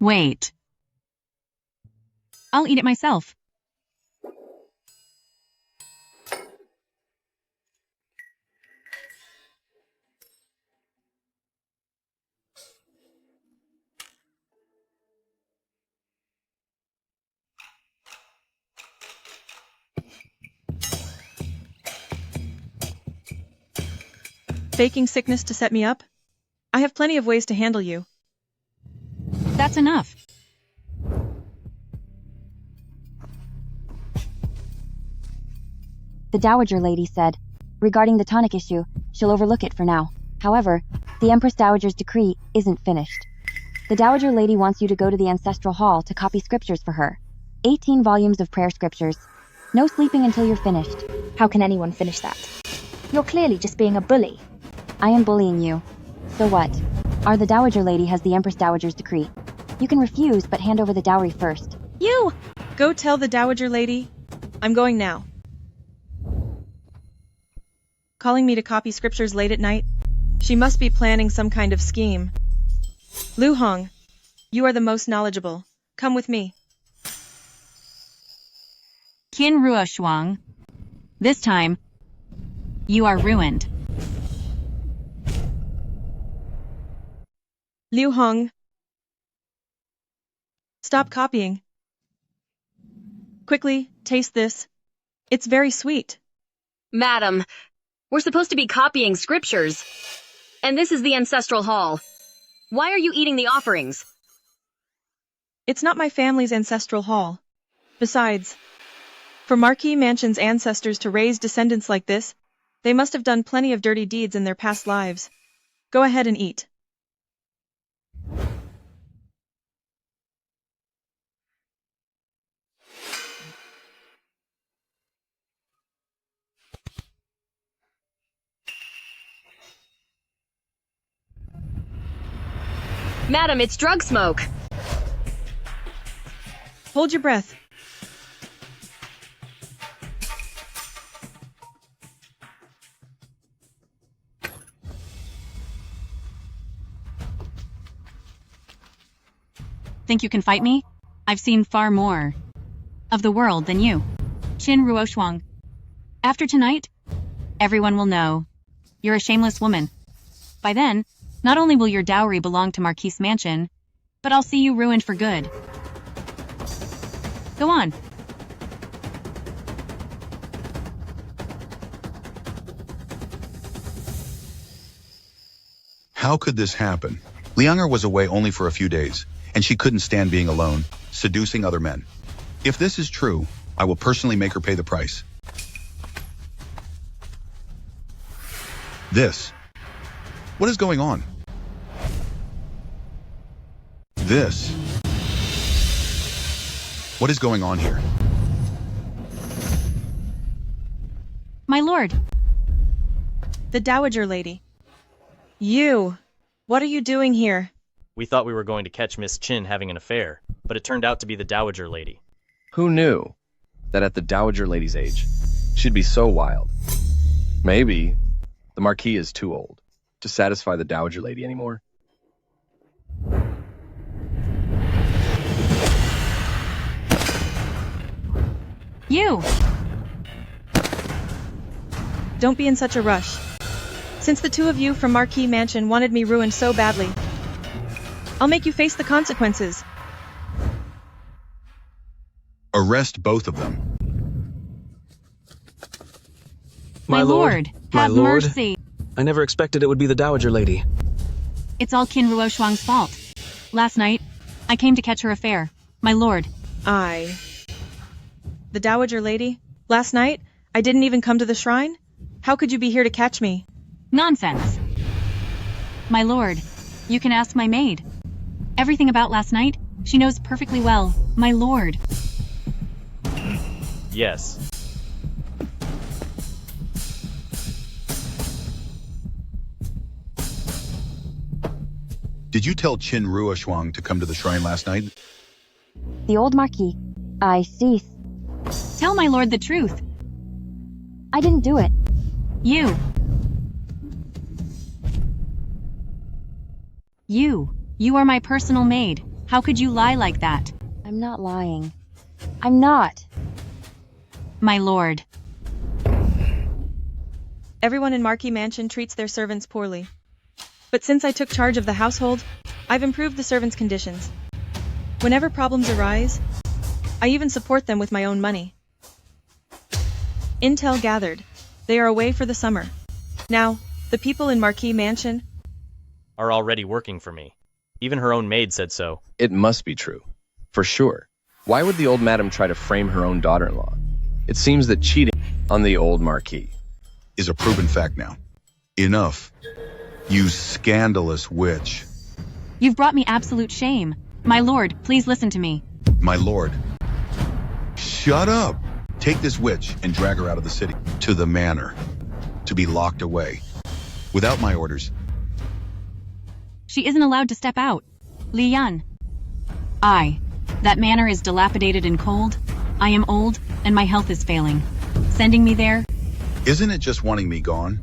Wait. I'll eat it myself. Faking sickness to set me up? I have plenty of ways to handle you. That's enough. The Dowager Lady said, regarding the tonic issue, she'll overlook it for now. However, the Empress Dowager's decree isn't finished. The Dowager Lady wants you to go to the Ancestral Hall to copy scriptures for her. 18 volumes of prayer scriptures. No sleeping until you're finished. How can anyone finish that? You're clearly just being a bully. I am bullying you. So what? The Dowager Lady has the Empress Dowager's decree. You can refuse, but hand over the dowry first. You! Go tell the Dowager Lady. I'm going now. Calling me to copy scriptures late at night? She must be planning some kind of scheme. Lu Hong, you are the most knowledgeable. Come with me. Qin Ruo Shuang. This time, you are ruined. Liu Hong. Stop copying. Quickly, taste this. It's very sweet. Madam, we're supposed to be copying scriptures. And this is the Ancestral Hall. Why are you eating the offerings? It's not my family's ancestral hall. Besides, for Marquis Mansion's ancestors to raise descendants like this, they must have done plenty of dirty deeds in their past lives. Go ahead and eat. Madam, it's drug smoke. Hold your breath. Think you can fight me? I've seen far more of the world than you. Qin Ruo Shuang. After tonight, everyone will know you're a shameless woman. By then, not only will your dowry belong to Marquis Mansion, but I'll see you ruined for good. Go on. How could this happen? Lianger was away only for a few days, and she couldn't stand being alone, seducing other men. If this is true, I will personally make her pay the price. This. What is going on? This. What is going on here? My lord. The Dowager Lady. You. What are you doing here? We thought we were going to catch Miss Qin having an affair, but it turned out to be the Dowager Lady. Who knew that at the Dowager Lady's age, she'd be so wild? Maybe the Marquis is too old to satisfy the Dowager Lady anymore. You! Don't be in such a rush. Since the two of you from Marquis Mansion wanted me ruined so badly, I'll make you face the consequences. Arrest both of them. My lord, have mercy. I never expected it would be the Dowager Lady. It's all Qin Ruo Shuang's fault. Last night, I came to catch her affair. My lord. The Dowager Lady? Last night? I didn't even come to the shrine? How could you be here to catch me? Nonsense. My lord, you can ask my maid. Everything about last night, she knows perfectly well. My lord. Yes. Did you tell Qin Ruo Shuang to come to the shrine last night? The old Marquis. I see. Tell my lord the truth. I didn't do it. You. You are my personal maid. How could you lie like that? I'm not lying. I'm not. My lord. Everyone in Marquis Mansion treats their servants poorly. But since I took charge of the household, I've improved the servants' conditions. Whenever problems arise, I even support them with my own money. Intel gathered. They are away for the summer. Now, The people in Marquis Mansion are already working for me. Even her own maid said so. It must be true. For sure. Why would the old madam try to frame her own daughter-in-law? It seems that cheating on the old Marquis is a proven fact now. Enough. You scandalous witch. You've brought me absolute shame. My lord, please listen to me. My lord. Shut up. Take this witch and drag her out of the city to the manor to be locked away without my orders. She isn't allowed to step out. Li Yan. That manor is dilapidated and cold. I am old, and my health is failing. Sending me there? Isn't it just wanting me gone?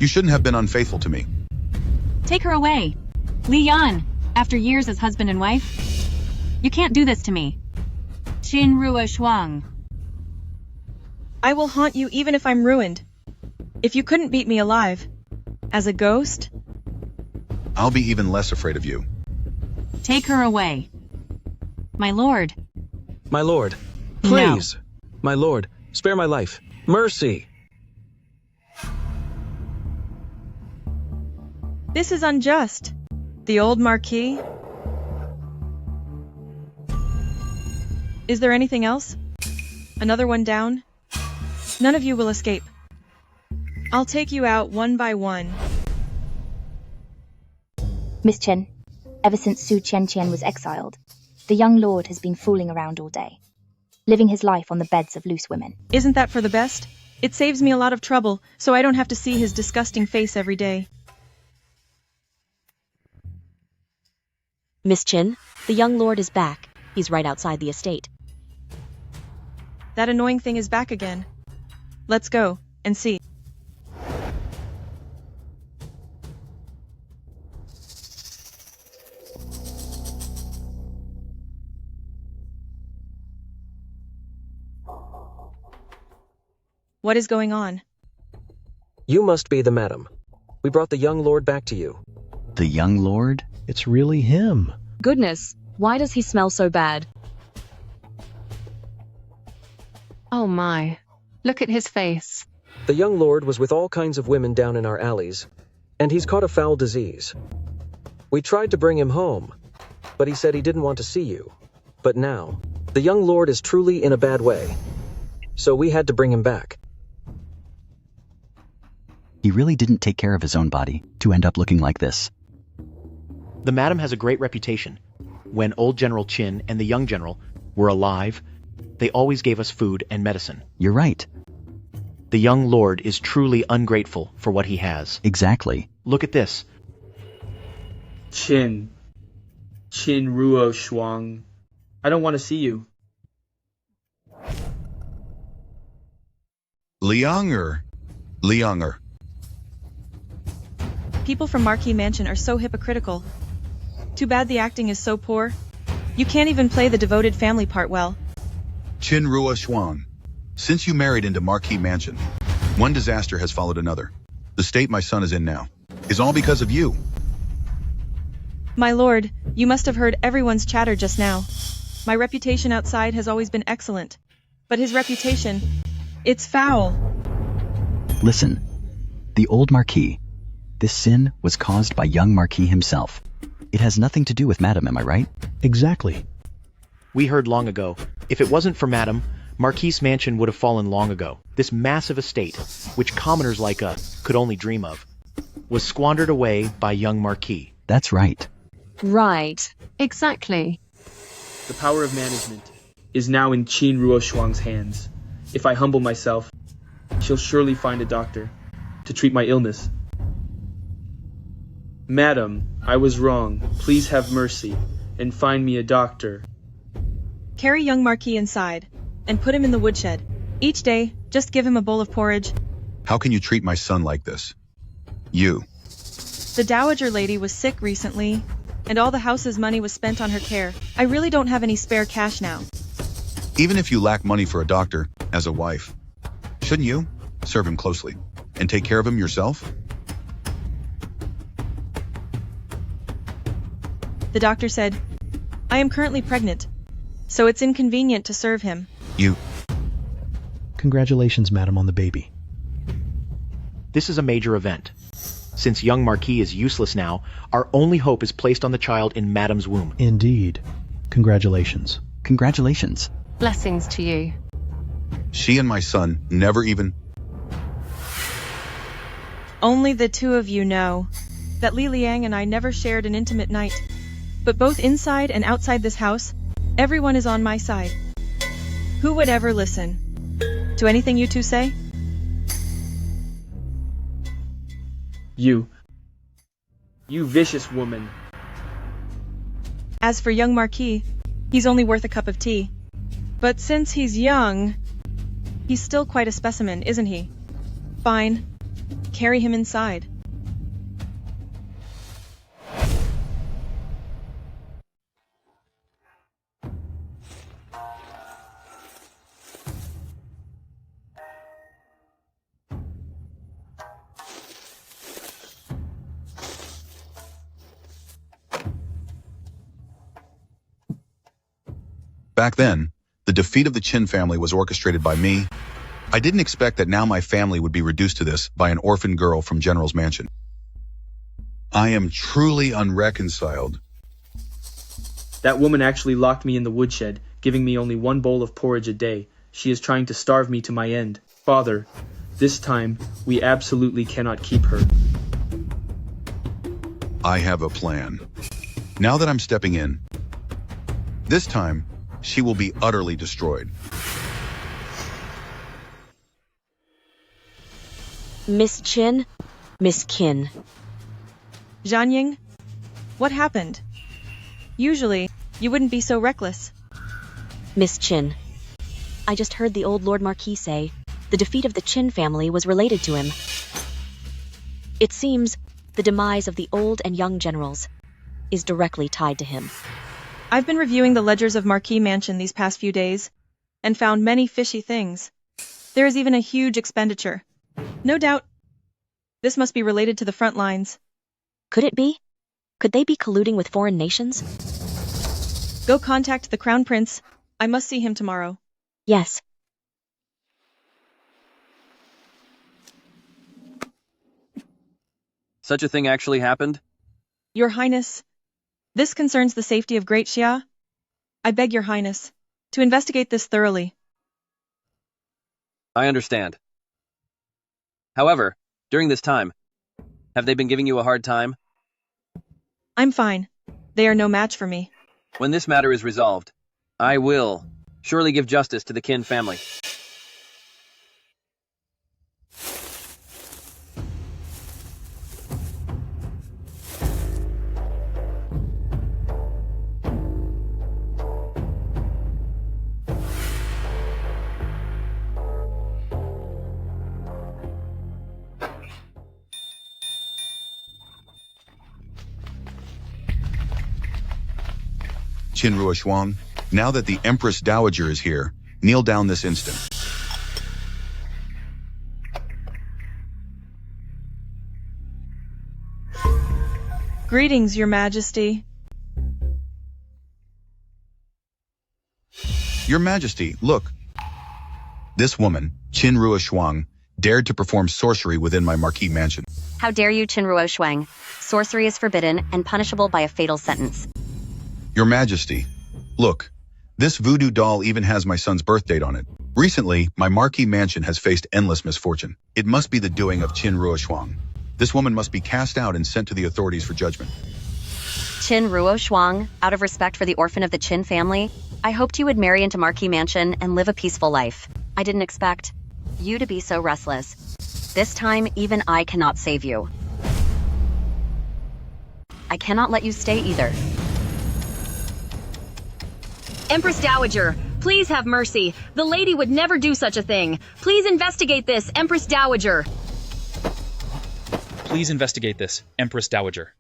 You shouldn't have been unfaithful to me. Take her away. Li Yan, after years as husband and wife. You can't do this to me. Qin Rua Shuang. I will haunt you even if I'm ruined. If you couldn't beat me alive. As a ghost? I'll be even less afraid of you. Take her away. My lord. My lord. Please. No. My lord. Spare my life. Mercy. This is unjust. The old Marquis? Is there anything else? Another one down? None of you will escape. I'll take you out one by one. Miss Chen, ever since Su Qianqian was exiled, the young lord has been fooling around all day, living his life on the beds of loose women. Isn't that for the best? It saves me a lot of trouble, so I don't have to see his disgusting face every day. Miss Chin, the young lord is back. He's right outside the estate. That annoying thing is back again. Let's go and see. What is going on? You must be the madam. We brought the young lord back to you. The young lord? It's really him. Goodness, why does he smell so bad? Oh my. Look at his face. The young lord was with all kinds of women down in our alleys, and he's caught a foul disease. We tried to bring him home, but he said he didn't want to see you. But now, the young lord is truly in a bad way, so we had to bring him back. He really didn't take care of his own body to end up looking like this. The madam has a great reputation. When old General Qin and the young general were alive, they always gave us food and medicine. You're right. The young lord is truly ungrateful for what he has. Exactly. Look at this. Qin Ruo Shuang. I don't want to see you. Lianger. People from Marquis Mansion are so hypocritical. Too bad the acting is so poor. You can't even play the devoted family part well. Qin Rua Shuang, since you married into Marquis Mansion, one disaster has followed another. The state my son is in now is all because of you. My lord, you must have heard everyone's chatter just now. My reputation outside has always been excellent. But his reputation, it's foul. Listen, the old Marquis. This sin was caused by young Marquis himself. It has nothing to do with Madam, am I right? Exactly. We heard long ago, if it wasn't for Madam, Marquis Mansion would have fallen long ago. This massive estate, which commoners like us could only dream of, was squandered away by young Marquis. That's right. Right. Exactly. The power of management is now in Qin Ruo Shuang's hands. If I humble myself, she'll surely find a doctor to treat my illness. Madam, I was wrong. Please have mercy and find me a doctor. Carry young Marquis inside and put him in the woodshed. Each day, just give him a bowl of porridge. How can you treat my son like this? You. The dowager lady was sick recently, and all the house's money was spent on her care. I really don't have any spare cash now. Even if you lack money for a doctor, as a wife, shouldn't you serve him closely and take care of him yourself? The doctor said, I am currently pregnant, so it's inconvenient to serve him. You. Congratulations, madam, on the baby. This is a major event. Since young Marquis is useless now, our only hope is placed on the child in Madame's womb. Indeed. Congratulations. Congratulations. Blessings to you. She and my son never even... Only the two of you know that Li Liang and I never shared an intimate night. But both inside and outside this house, everyone is on my side. Who would ever listen to anything you two say? You vicious woman. As for young Marquis, he's only worth a cup of tea. But since he's young, he's still quite a specimen, isn't he? Fine. Carry him inside. Back then, the defeat of the Qin family was orchestrated by me. I didn't expect that now my family would be reduced to this by an orphan girl from General's mansion. I am truly unreconciled. That woman actually locked me in the woodshed, giving me only one bowl of porridge a day. She is trying to starve me to my end. Father, this time, we absolutely cannot keep her. I have a plan. Now that I'm stepping in, this time, she will be utterly destroyed. Miss Qin, Miss Qin. Zhanying, what happened? Usually, you wouldn't be so reckless. Miss Qin. I just heard the old Lord Marquis say the defeat of the Qin family was related to him. It seems the demise of the old and young generals is directly tied to him. I've been reviewing the ledgers of Marquis Mansion these past few days, and found many fishy things. There is even a huge expenditure. No doubt, this must be related to the front lines. Could it be? Could they be colluding with foreign nations? Go contact the Crown Prince. I must see him tomorrow. Yes. Such a thing actually happened? Your Highness, this concerns the safety of Great Xia. I beg your Highness to investigate this thoroughly. I understand. However, during this time, have they been giving you a hard time? I'm fine. They are no match for me. When this matter is resolved, I will surely give justice to the Qin family. Qin Ruoshuang, now that the Empress Dowager is here, kneel down this instant. Greetings, Your Majesty. Your Majesty, look. This woman, Qin Ruoshuang, dared to perform sorcery within my Marquis mansion. How dare you, Qin Ruoshuang? Sorcery is forbidden and punishable by a fatal sentence. Your Majesty, look. This voodoo doll even has my son's birth date on it. Recently, my Marquis mansion has faced endless misfortune. It must be the doing of Qin Ruoshuang. This woman must be cast out and sent to the authorities for judgment. Qin Ruoshuang, out of respect for the orphan of the Qin family, I hoped you would marry into Marquis Mansion and live a peaceful life. I didn't expect you to be so restless. This time, even I cannot save you. I cannot let you stay either. Empress Dowager, please have mercy. The lady would never do such a thing. Please investigate this, Empress Dowager. Please investigate this, Empress Dowager.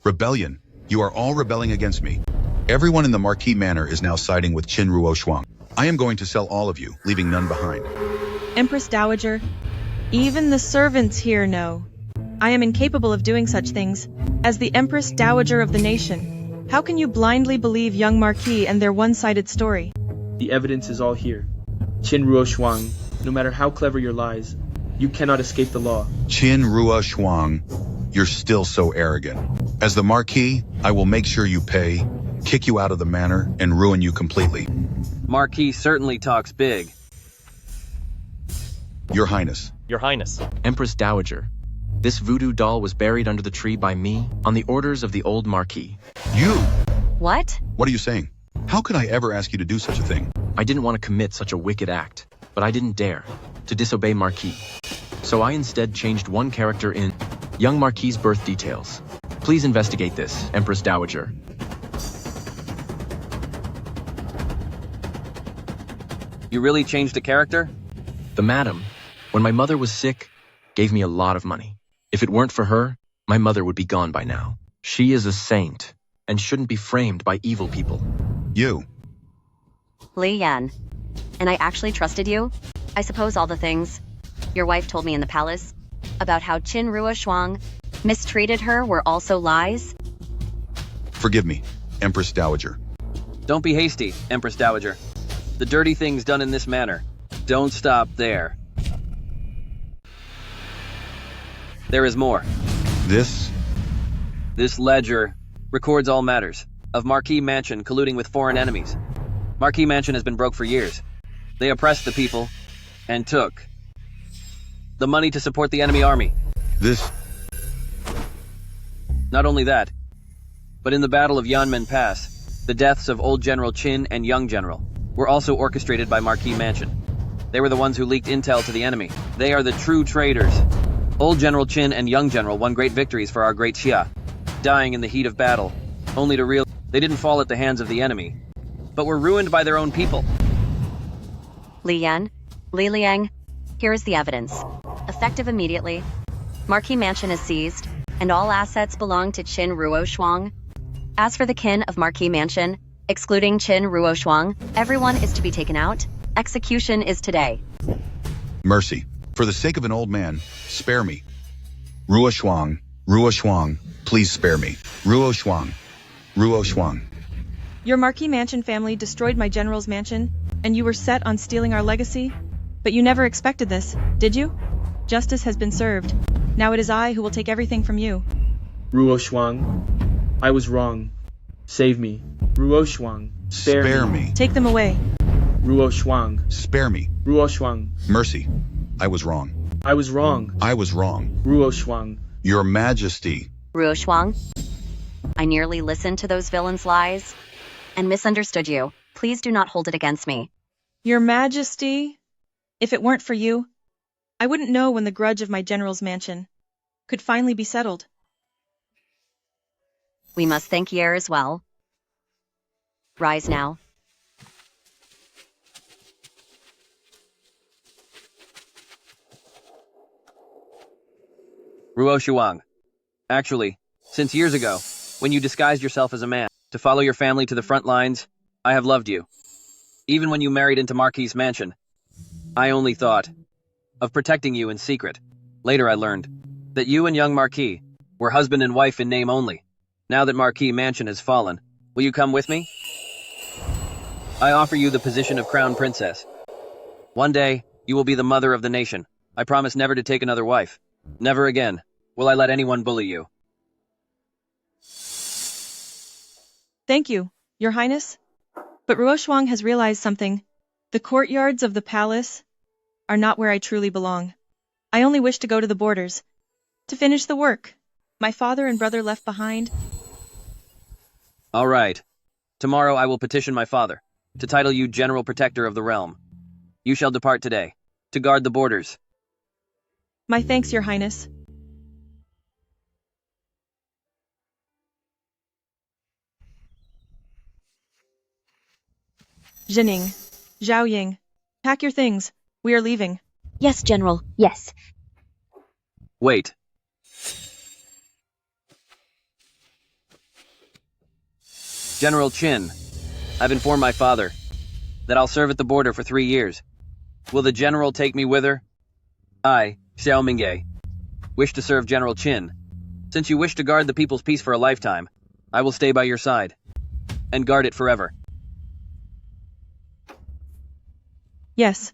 Rebellion. You are all rebelling against me. Everyone in the Marquis Manor is now siding with Qin Ruoshuang. I am going to sell all of you, leaving none behind. Empress Dowager, even the servants here know. I am incapable of doing such things. As the Empress Dowager of the nation, how can you blindly believe young Marquis and their one-sided story? The evidence is all here. Qin Ruoshuang, no matter how clever your lies, You cannot escape the law. Qin Ruo Shuang, you're still so arrogant. As the Marquis, I will make sure you pay, kick you out of the manor, and ruin you completely. Marquis certainly talks big. Your Highness. Your Highness. Empress Dowager, this voodoo doll was buried under the tree by me on the orders of the old Marquis. You? What? What are you saying? How could I ever ask you to do such a thing? I didn't want to commit such a wicked act, but I didn't dare to disobey Marquis. So I instead changed one character in young Marquis' birth details. Please investigate this, Empress Dowager. You really changed a character? The madam, when my mother was sick, gave me a lot of money. If it weren't for her, my mother would be gone by now. She is a saint and shouldn't be framed by evil people. You. Li Yan. And I actually trusted you? I suppose all the things your wife told me in the palace about how Qin Ruo Shuang mistreated her were also lies? Forgive me, Empress Dowager. Don't be hasty, Empress Dowager. The dirty things done in this manner. Don't stop there. There is more. This ledger records all matters of Marquis Mansion colluding with foreign enemies. Marquis Mansion has been broke for years. They oppressed the people and took the money to support the enemy army. Not only that, but in the Battle of Yanmen Pass, the deaths of Old General Qin and Young General were also orchestrated by Marquis Mansion. They were the ones who leaked intel to the enemy. They are the true traitors. Old General Qin and Young General won great victories for our great Xia, dying in the heat of battle, only to realize they didn't fall at the hands of the enemy, but were ruined by their own people. Li Yan, Li Liang, here is the evidence. Effective immediately. Marquis Mansion is seized, and all assets belong to Qin Ruo Shuang. As for the kin of Marquis Mansion, excluding Qin Ruo Shuang, everyone is to be taken out. Execution is today. mercy. For the sake of an old man, spare me. Ruo Shuang, please spare me. Ruo Shuang. Your Marquis Mansion family destroyed my general's mansion, and you were set on stealing our legacy? But you never expected this, did you? Justice has been served. Now it is I who will take everything from you. Ruo Shuang, I was wrong. Save me. Ruo Shuang, spare me. Take them away. Ruo Shuang, spare me. Ruo Shuang, Mercy, I was wrong. I was wrong. I was wrong. Ruo Shuang, Your Majesty. Ruo Shuang, I nearly listened to those villains' lies and misunderstood you. Please do not hold it against me. Your Majesty, if it weren't for you, I wouldn't know when the grudge of my general's mansion could finally be settled. We must thank Yer as well. Rise now. Ruo Shuang. Actually, since years ago, when you disguised yourself as a man to follow your family to the front lines, I have loved you. Even when you married into Marquis' mansion, I only thought of protecting you in secret. Later I learned that you and young Marquis were husband and wife in name only. Now that Marquis Mansion has fallen, will you come with me? I offer you the position of Crown Princess. One day, you will be the mother of the nation. I promise never to take another wife. Never again will I let anyone bully you. Thank you, Your Highness. But Ruo Shuang has realized something. The courtyards of the palace are not where I truly belong. I only wish to go to the borders, to finish the work my father and brother left behind. All right. Tomorrow I will petition my father to title you General Protector of the Realm. You shall depart today, to guard the borders. My thanks, Your Highness. Jining, Zhao Ying, pack your things. We are leaving. Yes, General. Yes. Wait. General Qin, I've informed my father that I'll serve at the border for 3 years. Will the general take me with her? I, Xiao Mingye, wish to serve General Qin. Since you wish to guard the people's peace for a lifetime, I will stay by your side and guard it forever. Yes,